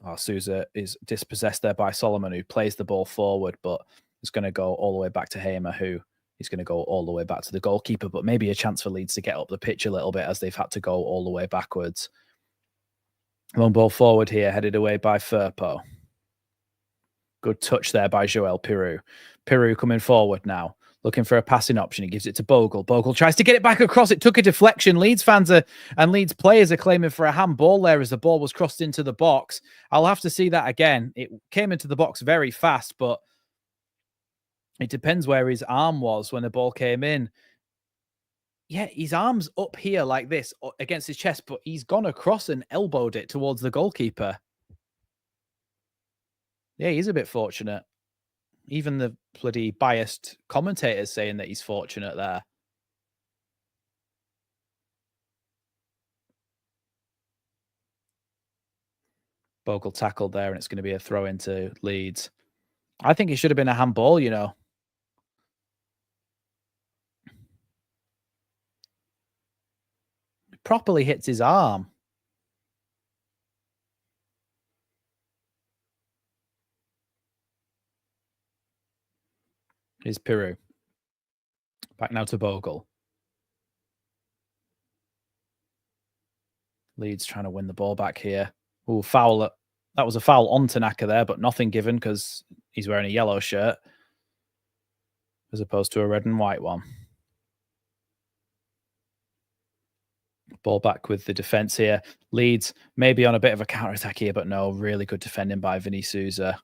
Oh, Sousa is dispossessed there by Solomon, who plays the ball forward, but is going to go all the way back to Hamer, who is going to go all the way back to the goalkeeper, but maybe a chance for Leeds to get up the pitch a little bit as they've had to go all the way backwards. Long ball forward here, headed away by Firpo. Good touch there by Joel Pirou. Pirou coming forward now, looking for a passing option. He gives it to Bogle. Bogle tries to get it back across. It took a deflection. Leeds fans and Leeds players are claiming for a handball there as the ball was crossed into the box. I'll have to see that again. It came into the box very fast, but it depends where his arm was when the ball came in. Yeah, his arm's up here like this against his chest, but he's gone across and elbowed it towards the goalkeeper. Yeah, he's a bit fortunate. Even the bloody biased commentators saying that he's fortunate there. Bogle tackled there, and it's going to be a throw into Leeds. I think it should have been a handball, you know. It properly hits his arm. Here's Pirou. Back now to Bogle. Leeds trying to win the ball back here. Ooh, foul. That was a foul on Tanaka there, but nothing given because he's wearing a yellow shirt as opposed to a red and white one. Ball back with the defence here. Leeds maybe on a bit of a counter-attack here, but no, really good defending by Vinny Sousa.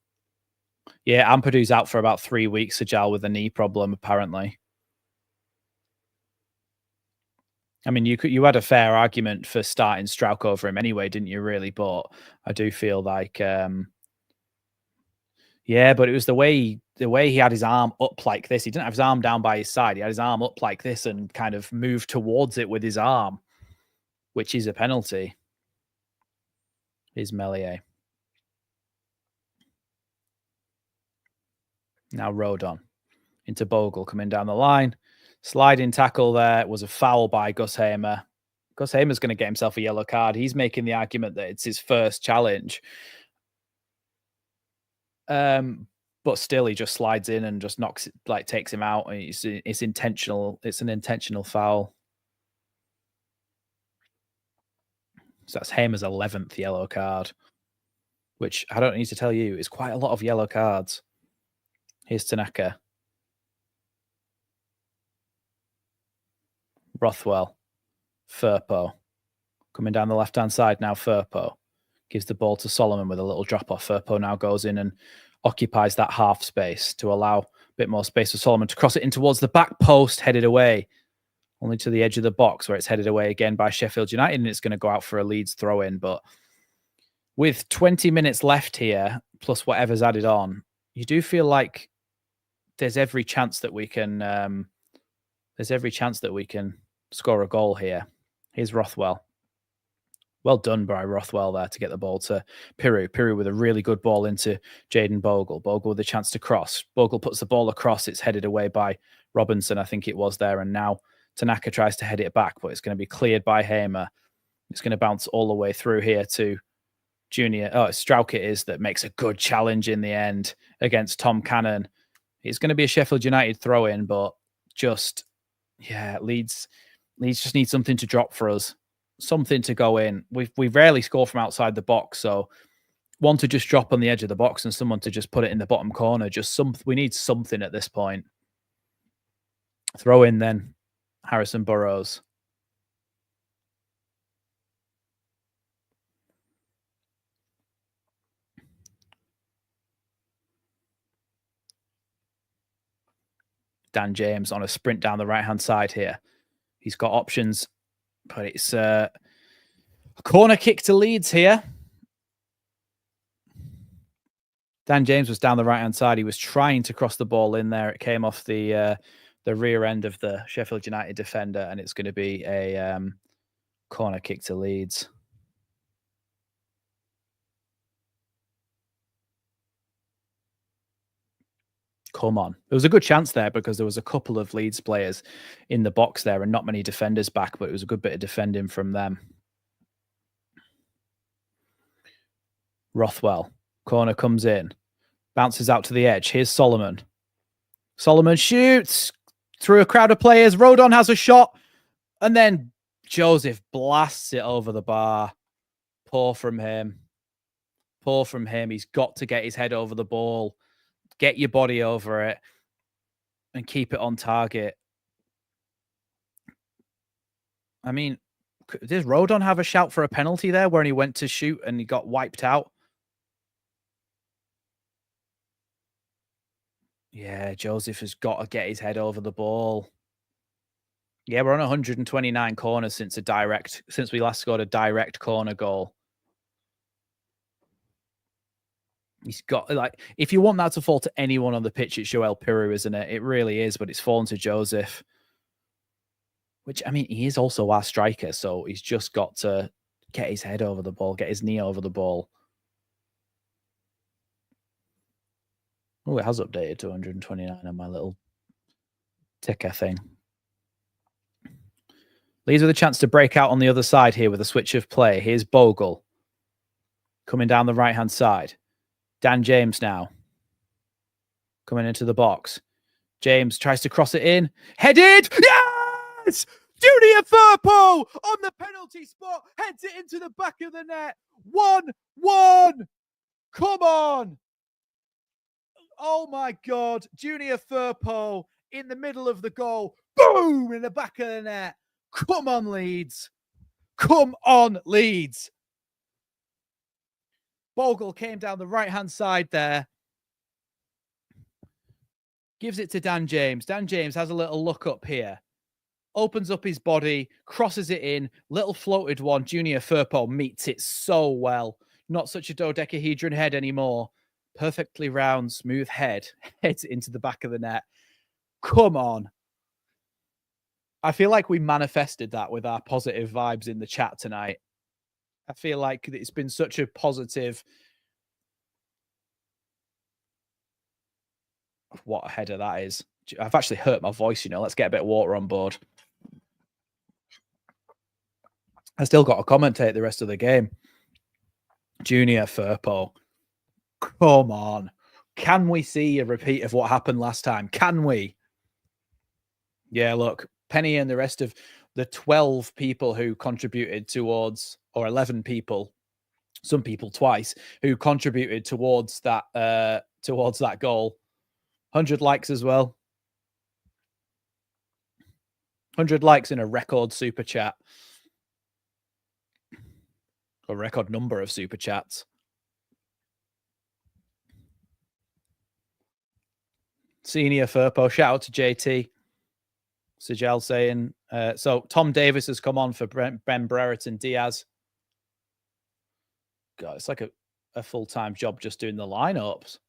Yeah, Ampadu's out for about 3 weeks, Sajal, with a knee problem, apparently. I mean, you had a fair argument for starting Strauch over him anyway, didn't you, really? But I do feel like... yeah, but it was the way he had his arm up like this. He didn't have his arm down by his side. He had his arm up like this and kind of moved towards it with his arm, which is a penalty. Is Meslier. Now Rodon into Bogle coming down the line. Sliding tackle there was a foul by Gus Hamer. Gus Hamer's going to get himself a yellow card. He's making the argument that it's his first challenge. But still, he just slides in and just knocks it, like takes him out. It's intentional. It's an intentional foul. So that's Hamer's 11th yellow card, which I don't need to tell you is quite a lot of yellow cards. Here's Tanaka. Rothwell. Firpo. Coming down the left-hand side now, Firpo. Gives the ball to Solomon with a little drop-off. Firpo now goes in and occupies that half space to allow a bit more space for Solomon to cross it in towards the back post, headed away. Only to the edge of the box where it's headed away again by Sheffield United, and it's going to go out for a Leeds throw-in. But with 20 minutes left here, plus whatever's added on, you do feel like there's every chance that we can score a goal here. Here's Rothwell. Well done by Rothwell there to get the ball to Pirou. Pirou with a really good ball into Jaden Bogle. Bogle with a chance to cross. Bogle puts the ball across. It's headed away by Robinson, I think it was there. And now Tanaka tries to head it back, but it's going to be cleared by Hamer. It's going to bounce all the way through here to Junior. Oh, Strauch it is that makes a good challenge in the end against Tom Cannon. It's going to be a Sheffield United throw-in, but just, yeah, Leeds just need something to drop for us. Something to go in. We rarely score from outside the box, so one to just drop on the edge of the box and someone to just put it in the bottom corner. We need something at this point. Throw in then Harrison Burrows. Dan James on a sprint down the right-hand side here. He's got options But it's a corner kick to Leeds here. Dan James was down the right-hand side. He was trying to cross the ball in there. It came off the rear end of the Sheffield United defender, and it's going to be a corner kick to Leeds. Come on. There was a good chance there because there was a couple of Leeds players in the box there and not many defenders back, but it was a good bit of defending from them. Rothwell. Corner comes in. Bounces out to the edge. Here's Solomon. Solomon shoots through a crowd of players. Rodon has a shot. And then Joseph blasts it over the bar. Poor from him. Poor from him. He's got to get his head over the ball. Get your body over it. And keep it on target. I mean, did Rodon have a shout for a penalty there where he went to shoot and he got wiped out? Yeah, Joseph has got to get his head over the ball. Yeah, we're on 129 corners since we last scored a direct corner goal. He's got, like, if you want that to fall to anyone on the pitch, it's Joel Piroe, isn't it? It really is, but it's fallen to Joseph. Which, I mean, he is also our striker, so he's just got to get his head over the ball, get his knee over the ball. Oh, it has updated to 129 on my little ticker thing. Leeds with a chance to break out on the other side here with a switch of play. Here's Bogle coming down the right-hand side. Dan James now coming into the box. James tries to cross it in. Headed! Yes! Junior Firpo on the penalty spot. Heads it into the back of the net. 1-1. Come on. Oh, my God. Junior Firpo in the middle of the goal. Boom! In the back of the net. Come on, Leeds. Come on, Leeds. Bogle came down the right-hand side there. Gives it to Dan James. Dan James has a little look up here. Opens up his body, crosses it in. Little floated one. Junior Firpo meets it so well. Not such a dodecahedron head anymore. Perfectly round, smooth head. Heads into the back of the net. Come on. I feel like we manifested that with our positive vibes in the chat tonight. I feel like it's been such a positive. What a header that is. I've actually hurt my voice, you know. Let's get a bit of water on board. I still got to commentate the rest of the game. Junior Firpo. Come on. Can we see a repeat of what happened last time? Can we? Yeah, look. Penny and the rest of the 12 people who contributed towards, or 11 people, some people twice, who contributed towards that goal. 100 likes as well. 100 likes in a record super chat. A record number of super chats. Senior Firpo. Shout out to JT. Sijel saying, so Tom Davis has come on for Ben Brereton Diaz. God, it's like a full-time job just doing the lineups.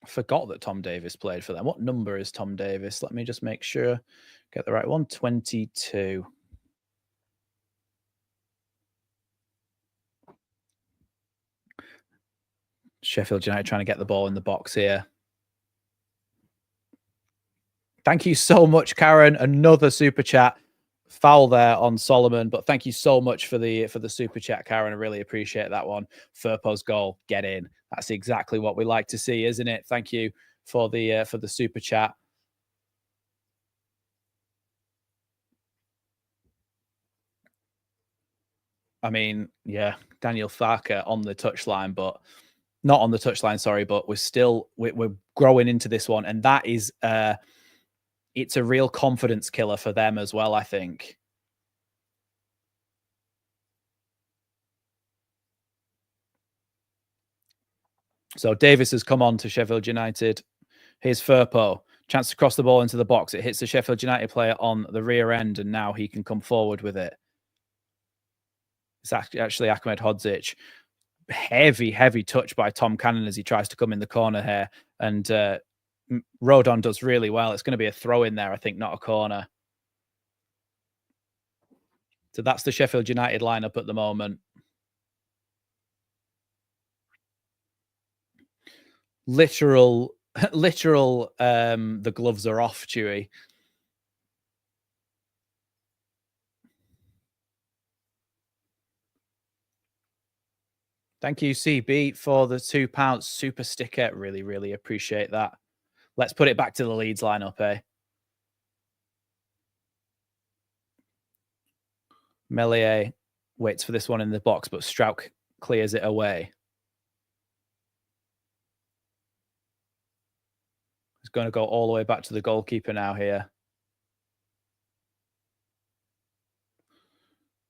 I forgot that Tom Davis played for them. What number is Tom Davis? Let me just make sure. Get the right one. 22. Sheffield United trying to get the ball in the box here. Thank you so much, Karen. Another super chat. Foul there on Solomon, but thank you so much for the super chat, Karen. I really appreciate that one. Firpo's goal, get in. That's exactly what we like to see, isn't it? Thank you for the super chat. I mean, yeah, Daniel Tharker on the touchline, but not on the touchline. Sorry, but we're growing into this one, and that is it's a real confidence killer for them as well, I think. So Davis has come on to Sheffield United. Here's Firpo. Chance to cross the ball into the box. It hits the Sheffield United player on the rear end, and now he can come forward with it. It's actually Ahmed Hodzic. Heavy touch by Tom Cannon as he tries to come in the corner here. And Rodon does really well. It's going to be a throw in there, I think, not a corner. So that's the Sheffield United lineup at the moment. Literal, the gloves are off, Chewy. Thank you, CB, for the £2 super sticker. Really appreciate that. Let's put it back to the Leeds lineup, eh? Melier waits for this one in the box, but Strauch clears it away. He's going to go all the way back to the goalkeeper now here.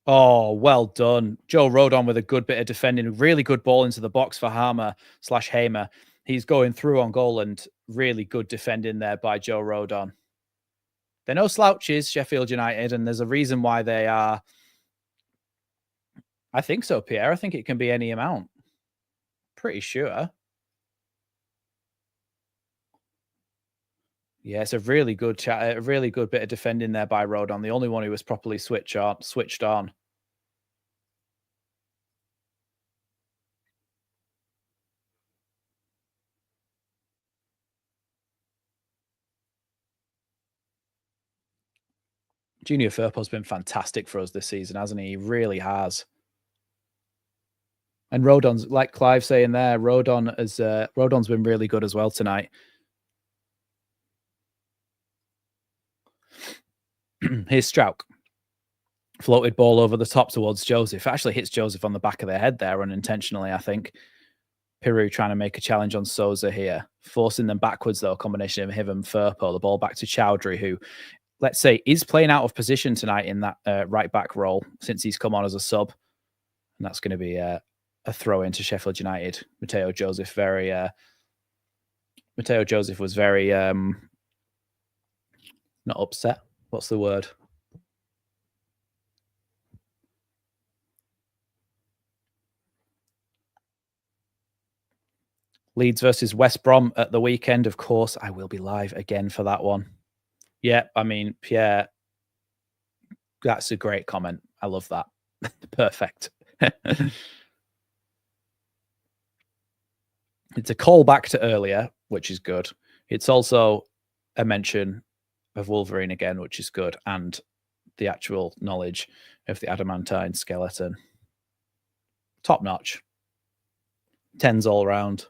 Oh, well done. Joe Rodon with a good bit of defending. Really good ball into the box for Hamer. He's going through on goal, and really good defending there by Joe Rodon. They're no slouches, Sheffield United, and there's a reason why they are. I think so, Pierre. I think it can be any amount. Pretty sure. Yeah, it's a really good chat, a really good bit of defending there by Rodon. The only one who was properly switched on. Junior Firpo's been fantastic for us this season, hasn't he? He really has. And Rodon's, like Clive saying there, Rodon's been really good as well tonight. Here's Strauch. Floated ball over the top towards Joseph. Actually hits Joseph on the back of the head there unintentionally, I think. Peru trying to make a challenge on Souza here. Forcing them backwards, though, a combination of him and Firpo. The ball back to Chowdhury, who, let's say, is playing out of position tonight in that right-back role since he's come on as a sub. And that's going to be a throw into Sheffield United. Mateo Joseph was very not upset. What's the word? Leeds versus West Brom at the weekend. Of course, I will be live again for that one. Yeah, I mean, Pierre, that's a great comment. I love that. Perfect. It's a callback to earlier, which is good. It's also a mention of Wolverine again, which is good, and the actual knowledge of the adamantine skeleton. Top notch. 10s all round.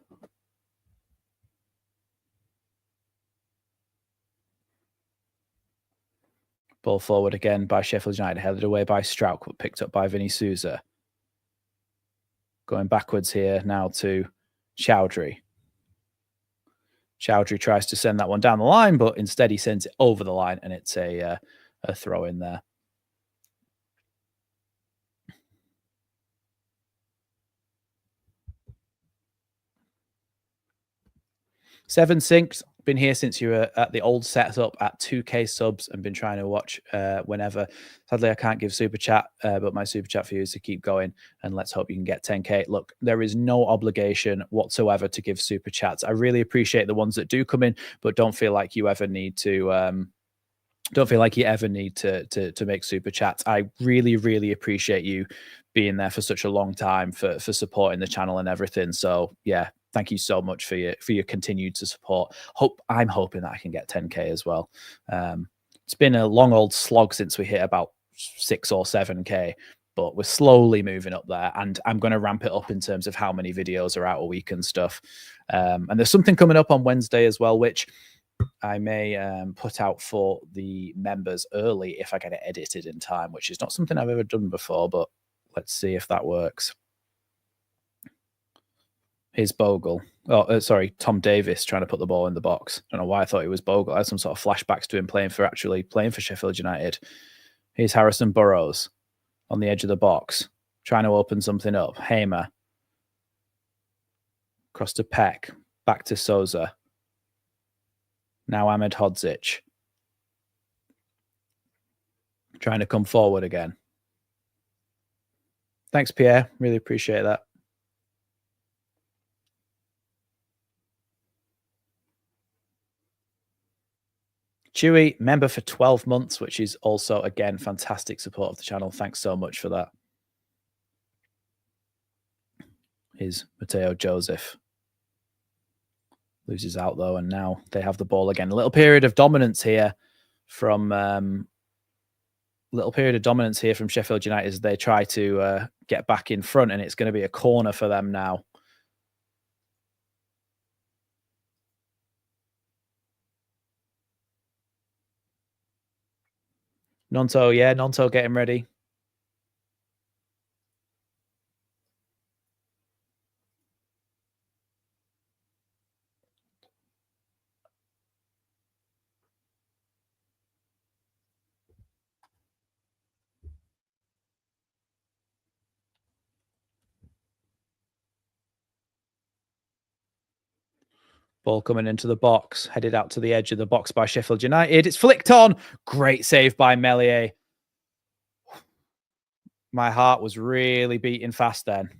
Ball forward again by Sheffield United, headed away by Strauch, but picked up by Vinny Souza. Going backwards here now to Chowdhury. Chowdhury tries to send that one down the line, but instead he sends it over the line, and it's a throw in there. Seven Sinks, been here since you were at the old setup at 2K subs and been trying to watch whenever. Sadly, I can't give super chat, but my super chat for you is to keep going, and let's hope you can get 10K. Look, there is no obligation whatsoever to give super chats. I really appreciate the ones that do come in, but don't feel like you ever need to make super chats. I really appreciate you being there for such a long time, for supporting the channel and everything. So yeah, thank you so much for your continued support. I'm hoping that I can get 10K as well. It's been a long old slog since we hit about 6 or 7K, but we're slowly moving up there, and I'm going to ramp it up in terms of how many videos are out a week and stuff. And there's something coming up on Wednesday as well, which I may put out for the members early if I get it edited in time, which is not something I've ever done before, but let's see if that works. Here's Bogle. Oh, sorry, Tom Davis trying to put the ball in the box. I don't know why I thought it was Bogle. I had some sort of flashbacks to him playing for Sheffield United. Here's Harrison Burrows on the edge of the box, trying to open something up. Hamer. Across to Peck. Back to Souza. Now Ahmed Hodzic. Trying to come forward again. Thanks, Pierre. Really appreciate that. Chewy, member for 12 months, which is also, again, fantastic support of the channel. Thanks so much for that. Is Mateo Joseph. Loses out, though, and now they have the ball again. A little period of dominance here from Sheffield United as they try to get back in front, and it's going to be a corner for them now. Nonto getting ready. Ball coming into the box, headed out to the edge of the box by Sheffield United. It's flicked on. Great save by Meslier. My heart was really beating fast then.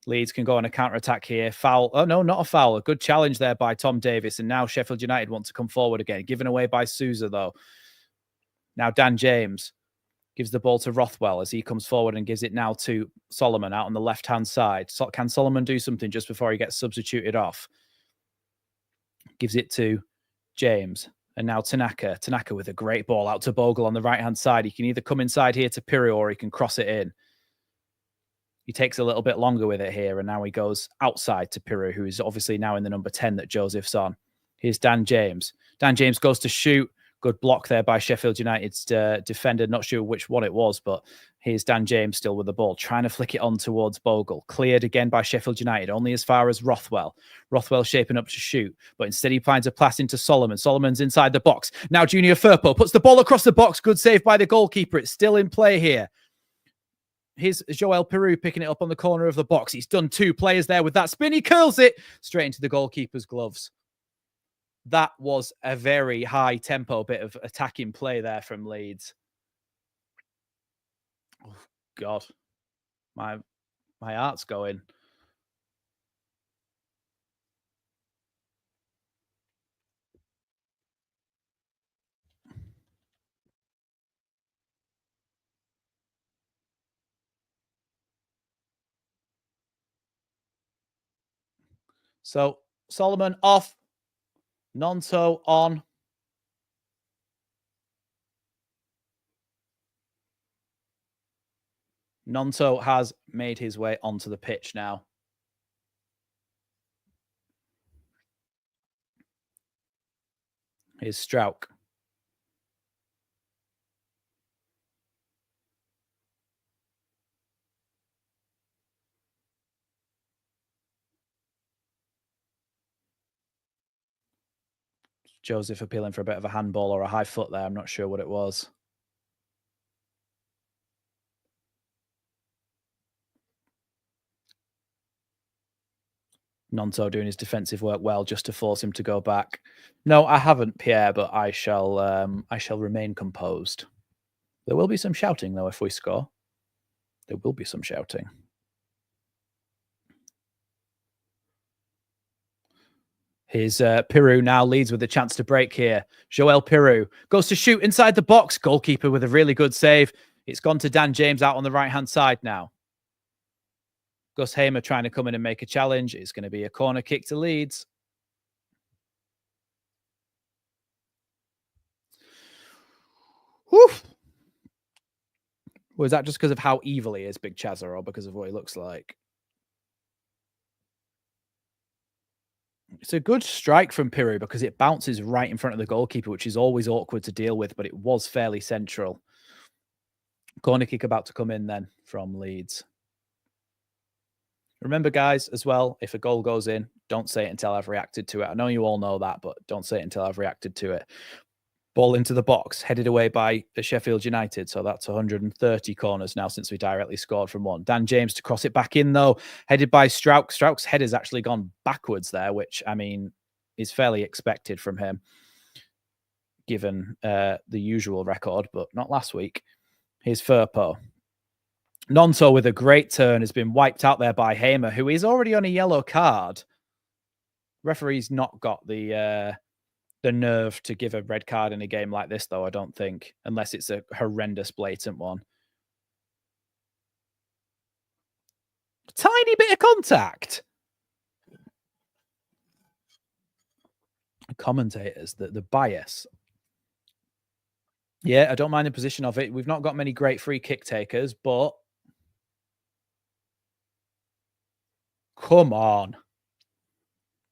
Leeds can go on a counter-attack here. Foul. Oh, no, not a foul. A good challenge there by Tom Davis. And now Sheffield United want to come forward again. Given away by Sousa, though. Now Dan James gives the ball to Rothwell as he comes forward and gives it now to Solomon out on the left-hand side. So can Solomon do something just before he gets substituted off? Gives it to James. And now Tanaka. Tanaka with a great ball out to Bogle on the right-hand side. He can either come inside here to Pirou or he can cross it in. He takes a little bit longer with it here, and now he goes outside to Pirou, who is obviously now in the number 10 that Joseph's on. Here's Dan James. Dan James goes to shoot. Good block there by Sheffield United's defender. Not sure which one it was, but here's Dan James still with the ball, trying to flick it on towards Bogle. Cleared again by Sheffield United, only as far as Rothwell. Rothwell shaping up to shoot, but instead he finds a pass into Solomon. Solomon's inside the box. Now Junior Firpo puts the ball across the box. Good save by the goalkeeper. It's still in play here. Here's Joel Pirou picking it up on the corner of the box. He's done two players there with that spin. He curls it straight into the goalkeeper's gloves. That was a very high tempo bit of attacking play there from Leeds. Oh, God. My heart's going. So Solomon off. Nonto on. Nonto has made his way onto the pitch now. Here's Strauch. Joseph appealing for a bit of a handball or a high foot there. I'm not sure what it was. Nonto doing his defensive work well just to force him to go back. No, I haven't, Pierre, but I shall remain composed. There will be some shouting, though, if we score. There will be some shouting. Here's Pirou now leads with a chance to break here. Joel Pirou goes to shoot inside the box. Goalkeeper with a really good save. It's gone to Dan James out on the right-hand side now. Gus Hamer trying to come in and make a challenge. It's going to be a corner kick to Leeds. Whew. Was that just because of how evil he is, Big Chazza, or because of what he looks like? It's a good strike from Pirou because it bounces right in front of the goalkeeper, which is always awkward to deal with, but it was fairly central. Corner kick about to come in then from Leeds. Remember, guys, as well, if a goal goes in, don't say it until I've reacted to it. I know you all know that, but don't say it until I've reacted to it. Ball into the box, headed away by Sheffield United. So that's 130 corners now since we directly scored from one. Dan James to cross it back in, though. Headed by Strauch. Strauch's head has actually gone backwards there, which, I mean, is fairly expected from him, given the usual record, but not last week. Here's Firpo. Nonto with a great turn has been wiped out there by Hamer, who is already on a yellow card. Referee's not got the nerve to give a red card in a game like this, though, I don't think, unless it's a horrendous, blatant one. Tiny bit of contact. Commentators, the bias. Yeah, I don't mind the position of it. We've not got many great free kick takers, but come on.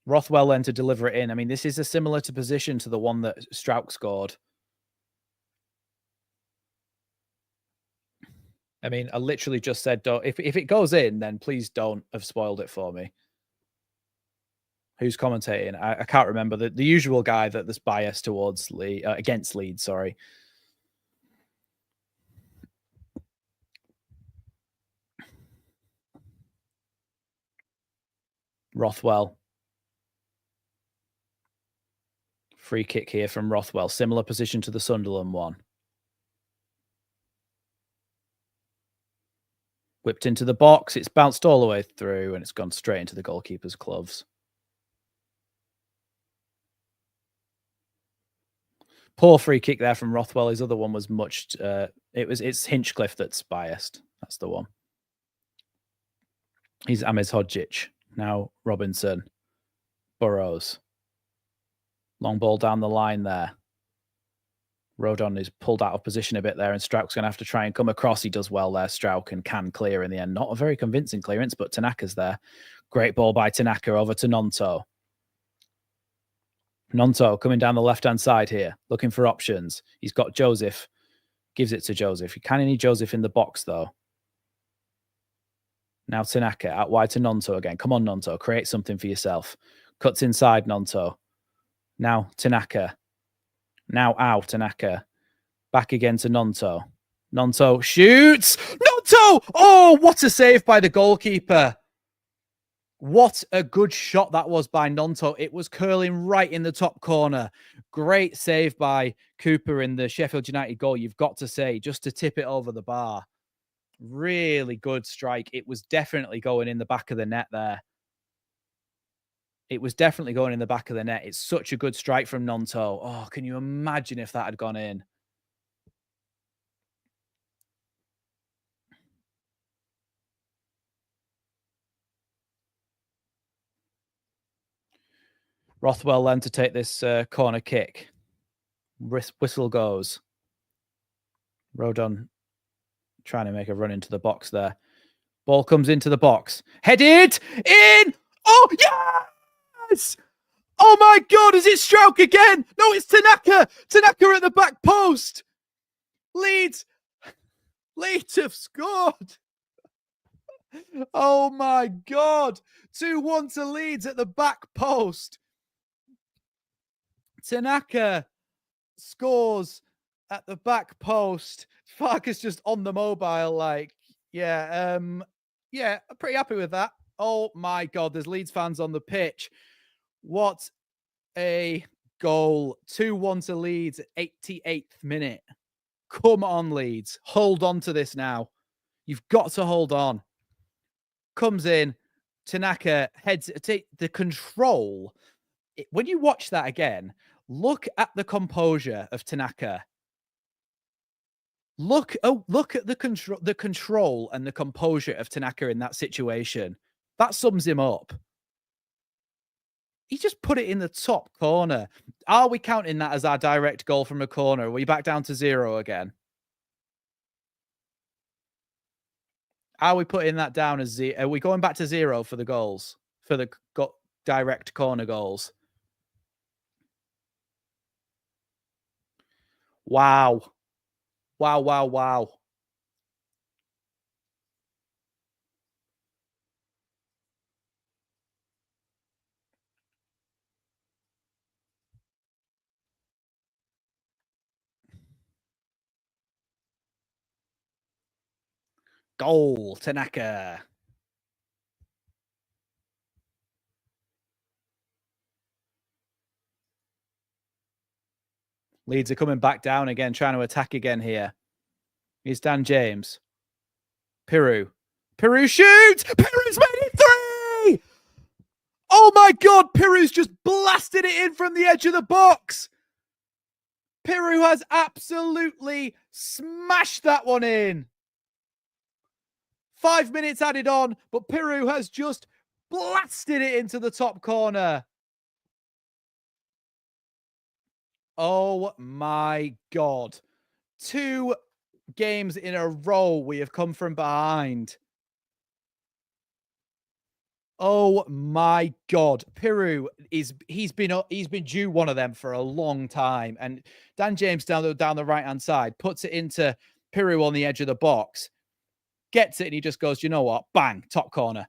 Rothwell then to deliver it in. I mean, this is a similar to position to the one that Strauch scored. I mean, I literally just said, if it goes in, then please don't have spoiled it for me. Who's commentating? I can't remember. The usual guy that's biased towards against Leeds, sorry. Rothwell. Free kick here from Rothwell. Similar position to the Sunderland one. Whipped into the box. It's bounced all the way through and it's gone straight into the goalkeeper's gloves. Poor free kick there from Rothwell. His other one was much. It's Hinchcliffe that's biased. That's the one. He's Amiz Hodgic. Now Robinson. Burrows. Long ball down the line there. Rodon is pulled out of position a bit there, and Strauch's going to have to try and come across. He does well there, Strauch, and can clear in the end. Not a very convincing clearance, but Tanaka's there. Great ball by Tanaka over to Nonto. Nonto coming down the left-hand side here, looking for options. He's got Joseph. Gives it to Joseph. You kind of need Joseph in the box, though. Now Tanaka out wide to Nonto again. Come on, Nonto. Create something for yourself. Cuts inside Nonto. Now Tanaka. Now out Tanaka. Back again to Nonto. Nonto shoots. Nonto! Oh, what a save by the goalkeeper. What a good shot that was by Nonto. It was curling right in the top corner. Great save by Cooper in the Sheffield United goal, you've got to say, just to tip it over the bar. Really good strike. It was definitely going in the back of the net there. It was definitely going in the back of the net. It's such a good strike from Nonto. Oh, can you imagine if that had gone in? Rothwell then to take this corner kick. Whistle goes. Rodon trying to make a run into the box there. Ball comes into the box. Headed in. Oh, yes! Oh, my God. Is it Strauch again? No, it's Tanaka. Tanaka at the back post. Leeds have scored. Oh, my God. 2-1 to Leeds at the back post. Tanaka scores at the back post. Farkas just on the mobile, like, yeah, pretty happy with that. Oh my God, there's Leeds fans on the pitch. What a goal. 2-1 to Leeds at 88th minute. Come on, Leeds. Hold on to this now. You've got to hold on. Comes in. Tanaka heads the control. When you watch that again, look at the composure of Tanaka. Look at the control and the composure of Tanaka in that situation. That sums him up. He just put it in the top corner. Are we counting that as our direct goal from a corner? Are we back down to 0 again? Are we putting that down as 0? Are we going back to 0 for the goals? For the direct corner goals? Wow. Wow, wow, wow. Goal, Tanaka. Leeds are coming back down again, trying to attack again here. Here's Dan James. Piru. Piru shoots! Piru's made it 3! Oh my God, Piru's just blasted it in from the edge of the box. Piru has absolutely smashed that one in. 5 minutes added on, but Piru has just blasted it into the top corner. Oh my God. 2 games in a row we have come from behind. Oh my God. Piru he's been due one of them for a long time. And Dan James down the right-hand side puts it into Piru on the edge of the box. Gets it and he just goes, you know what? Bang, top corner.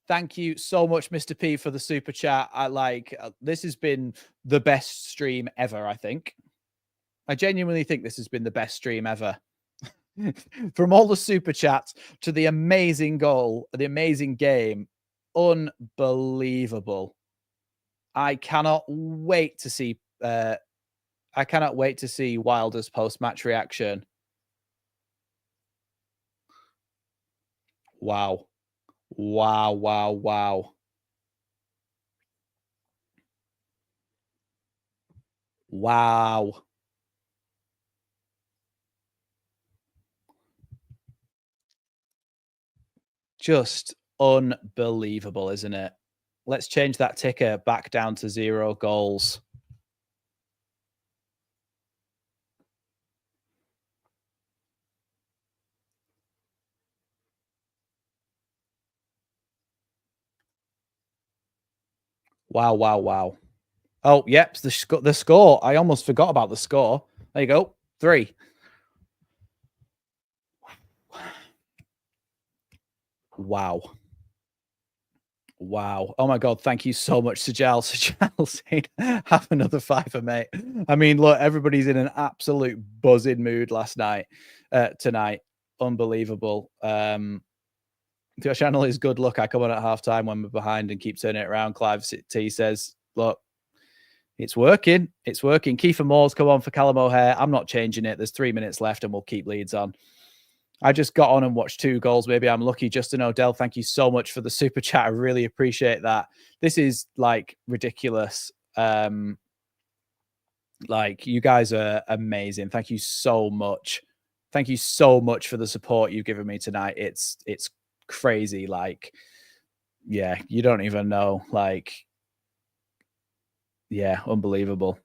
Thank you so much, Mr. P, for the super chat. This has been the best stream ever, I think. I genuinely think this has been the best stream ever. From all the super chats to the amazing goal, the amazing game, unbelievable. I cannot wait to see Wilder's post-match reaction. Wow. Wow, wow, wow. Wow. Just unbelievable, isn't it? Let's change that ticker back down to 0 goals. Wow, wow, wow. Oh, yep, the score. I almost forgot about the score. There you go. 3. Wow. Wow. Oh my God. Thank you so much, Sajal. Sajal saying, have another 5, mate. I mean, look, everybody's in an absolute buzzing mood tonight. Unbelievable. Your channel is good luck. I come on at halftime when we're behind and keep turning it around. Clive T says, look, it's working. It's working. Kiefer Moore's come on for Callum O'Hare. I'm not changing it. There's 3 minutes left and we'll keep Leeds on. I just got on and watched 2 goals. Maybe I'm lucky. Justin Odell, thank you so much for the super chat. I really appreciate that. This is like ridiculous. Like, you guys are amazing. Thank you so much. Thank you so much for the support you've given me tonight. It's crazy. Like, yeah, you don't even know. Like, yeah, unbelievable.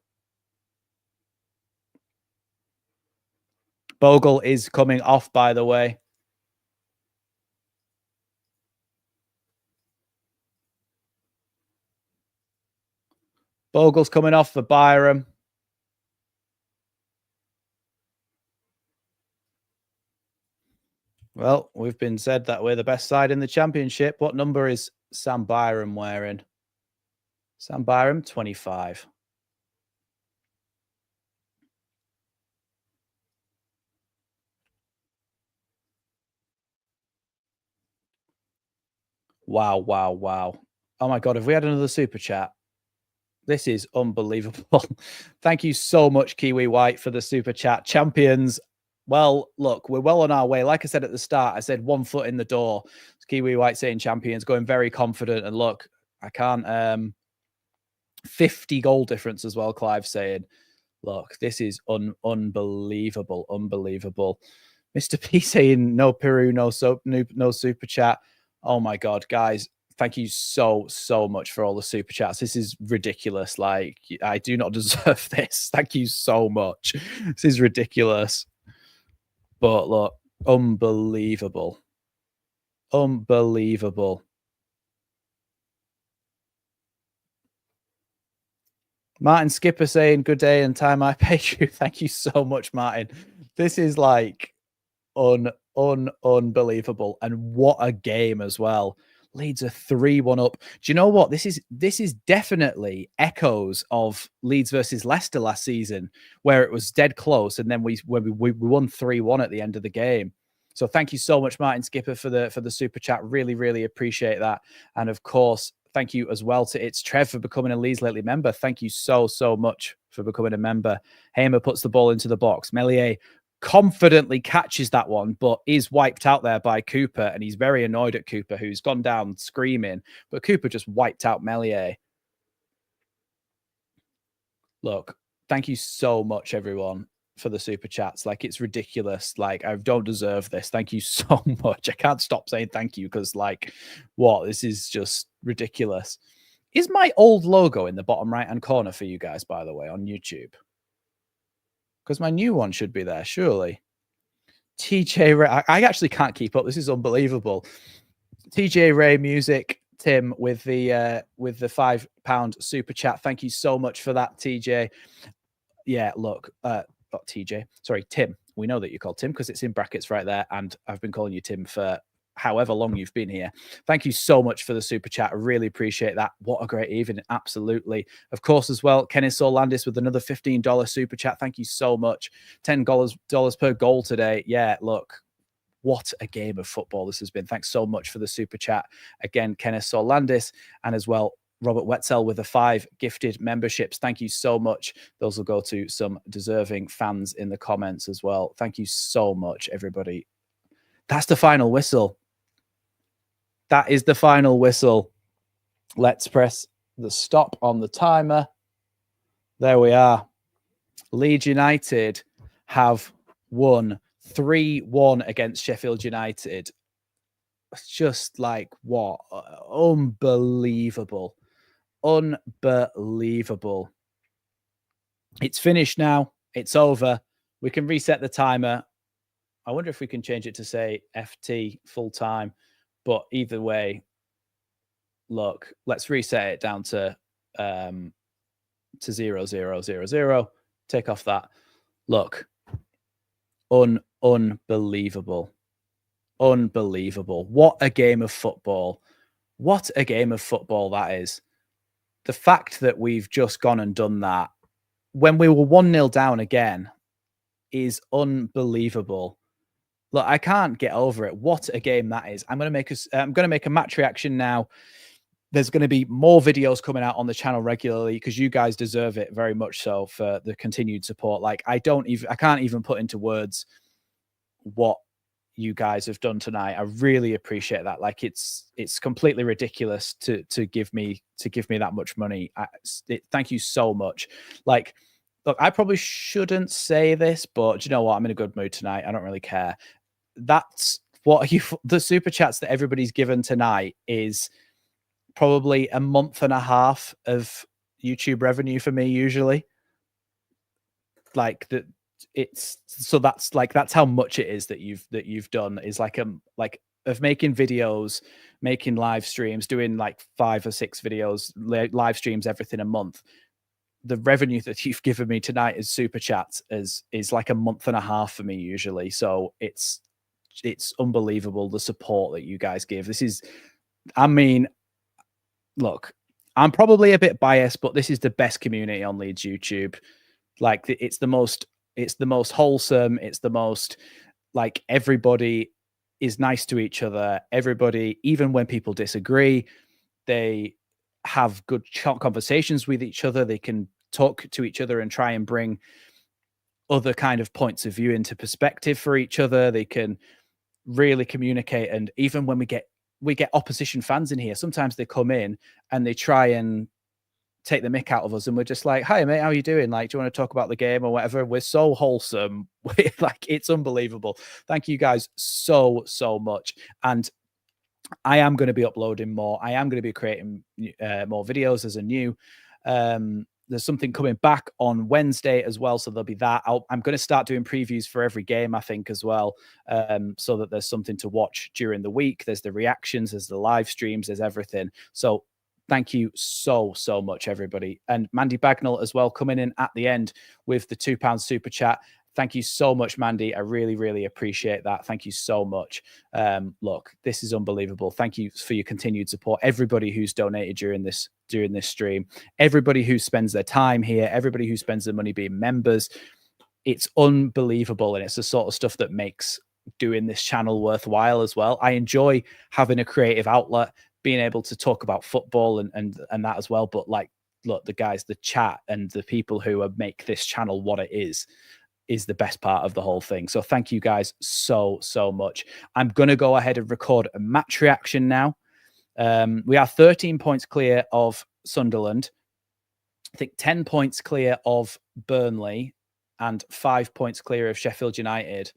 Bogle is coming off, by the way. Bogle's coming off for Byram. Well, we've been said that we're the best side in the championship. What number is Sam Byram wearing? Sam Byram, 25. Wow, wow, wow. Oh my God, have we had another super chat? This is unbelievable. Thank you so much, Kiwi White, for the super chat. Champions. Well, look, we're well on our way. Like I said at the start, I said 1 foot in the door. Kiwi White saying champions, going very confident. And look, I can't 50 goal difference as well, Clive saying. Look, this is unbelievable. Unbelievable. Mr. P saying no Peru, no super chat. Oh my God, guys. Thank you so much for all the super chats. This is ridiculous. Like, I do not deserve this. Thank you so much. This is ridiculous. But look, unbelievable. Unbelievable. Martin Skipper saying good day and time I pay you. Thank you so much, Martin. This is like unbelievable. And what a game as well. Leeds are 3-1 up. Do you know what? This is definitely echoes of Leeds versus Leicester last season, where it was dead close, and then we won 3-1 at the end of the game. So thank you so much, Martin Skipper, for the super chat. Really, really appreciate that. And of course, Thank you as well to It's Trev for becoming a Leeds Lately member. Thank you so much for becoming a member. Hamer puts the ball into the box. Meslier confidently catches that one, but is wiped out there by Cooper, and he's very annoyed at Cooper, who's gone down screaming. But Cooper just wiped out Meslier. Look, thank you so much, everyone, for the super chats. Like, it's ridiculous. Like, I don't deserve this. Thank you so much. I can't stop saying thank you because, like, what? This is just ridiculous. Is my old logo in the bottom right-hand corner for you guys, by the way, on YouTube? Because my new one should be there, surely. TJ Ray, I actually can't keep up. This is unbelievable. TJ Ray Music, Tim, with the £5 super chat. Thank you so much for that, TJ. Yeah, look, not TJ, sorry, Tim. We know that you're called Tim because it's in brackets right there, and I've been calling you Tim for however long you've been here. Thank you so much for the super chat. I really appreciate that. What a great evening. Absolutely. Of course, as well, Kenneth Solandis with another $15 super chat. Thank you so much. $10 per goal today. Yeah, look, what a game of football this has been. Thanks so much for the super chat. Again, Kenneth Solandis, and as well, Robert Wetzel with the 5 gifted memberships. Thank you so much. Those will go to some deserving fans in the comments as well. Thank you so much, everybody. That's the final whistle. That is the final whistle. Let's press the stop on the timer. There we are. Leeds United have won 3-1 against Sheffield United. Just like, what? Unbelievable. Unbelievable. It's finished now. It's over. We can reset the timer. I wonder if we can change it to say FT full time. But either way, look, let's reset it down to 0000. Take off that. Look, unbelievable. Unbelievable. What a game of football. What a game of football that is. The fact that we've just gone and done that when we were 1-0 down again is unbelievable. Look, I can't get over it. What a game that is. I'm going to make a match reaction now. There's going to be more videos coming out on the channel regularly because you guys deserve it very much so for the continued support. Like, I can't even put into words what you guys have done tonight. I really appreciate that. Like, it's completely ridiculous to give me that much money. Thank you so much. Like, look, I probably shouldn't say this, but do you know what? I'm in a good mood tonight. I don't really care. That's what the super chats that everybody's given tonight is probably a month and a half of YouTube revenue for me usually. Like that, that's how much it is that you've done, is like of making videos, making live streams, doing like 5 or 6 videos, live streams, everything a month. The revenue that you've given me tonight is super chats is like a month and a half for me usually. So it's unbelievable the support that you guys give. This is, I mean, look, I'm probably a bit biased, but this is the best community on Leeds YouTube. Like, it's the most wholesome. It's the most, like, everybody is nice to each other. Everybody, even when people disagree, they have good conversations with each other. They can talk to each other and try and bring other kind of points of view into perspective for each other. They can really communicate. And even when we get opposition fans in here, sometimes they come in and they try and take the mick out of us, and we're just like, hi mate, how are you doing? Like, do you want to talk about the game or whatever? We're so wholesome. Like, it's unbelievable. Thank you guys so much. And I am going to be uploading more. I am going to be creating more videos as a new. There's something coming back on Wednesday as well, so there'll be that. I'm going to start doing previews for every game, I think, as well, so that there's something to watch during the week. There's the reactions, there's the live streams, there's everything. So thank you so much, everybody. And Mandy Bagnall as well, coming in at the end with the £2 super chat. Thank you so much, Mandy. I really appreciate that. Thank you so much. Look, this is unbelievable. Thank you for your continued support. Everybody who's donated during this stream, everybody who spends their time here, everybody who spends their money being members. It's unbelievable, and it's the sort of stuff that makes doing this channel worthwhile as well. I enjoy having a creative outlet, being able to talk about football and that as well. But like, look, the guys, the chat and the people who make this channel what it is the best part of the whole thing. So thank you guys so much. I'm going to go ahead and record a match reaction now. We are 13 points clear of Sunderland. I think 10 points clear of Burnley and 5 points clear of Sheffield United.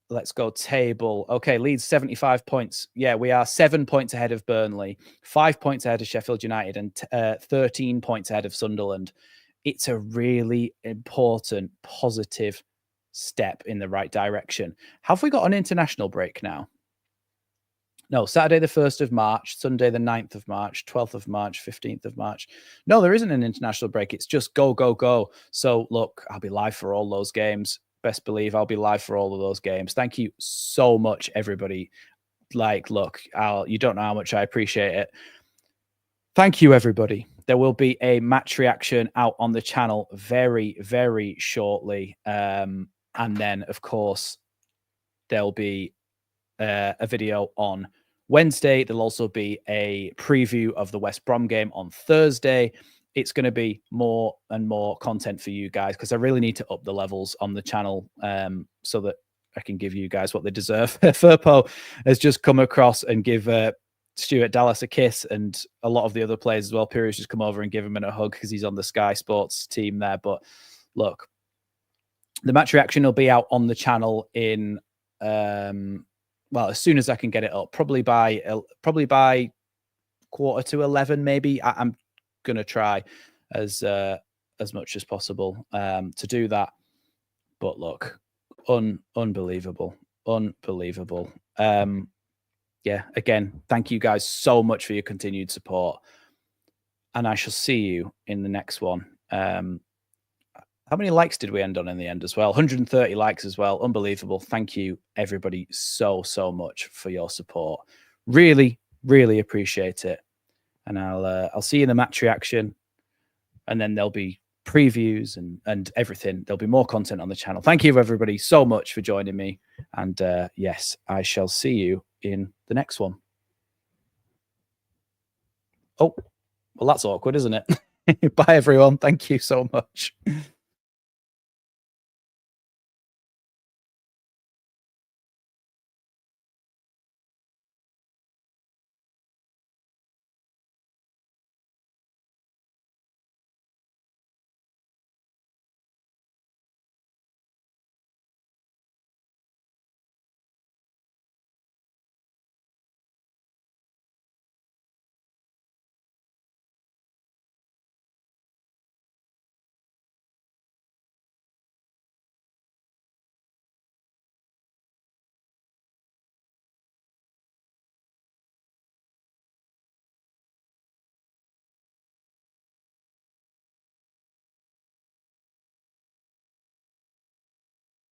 Let's go table. Okay, Leeds 75 points. Yeah, we are 7 points ahead of Burnley, 5 points ahead of Sheffield United, and 13 points ahead of Sunderland. It's a really important, positive step in the right direction. Have we got an international break now? No, Saturday the 1st of March, Sunday the 9th of March, 12th of March, 15th of March. No, there isn't an international break. It's just go, go, go. So look, I'll be live for all those games. Best believe I'll be live for all of those games. Thank you so much, everybody. Like, look, you don't know how much I appreciate it. Thank you, everybody. There will be a match reaction out on the channel very, very shortly. And then, of course, there'll be a video on Wednesday. There'll also be a preview of the West Brom game on Thursday. It's going to be more and more content for you guys because I really need to up the levels on the channel so that I can give you guys what they deserve. Firpo has just come across and give Stuart Dallas a kiss, and a lot of the other players as well. Piri's just come over and give him a hug because he's on the Sky Sports team there. But look, the match reaction will be out on the channel in well, as soon as I can get it up, probably by 11:15, maybe. I'm gonna try as much as possible to do that. But look, unbelievable. Yeah, again, thank you guys so much for your continued support, and I shall see you in the next one. How many likes did we end on in the end as well? 130 likes as well. Unbelievable. Thank you, everybody, so much for your support. Really, really appreciate it. And I'll see you in the match reaction. And then there'll be previews and everything. There'll be more content on the channel. Thank you, everybody, so much for joining me. And yes, I shall see you in the next one. Oh, well, that's awkward, isn't it? Bye, everyone. Thank you so much.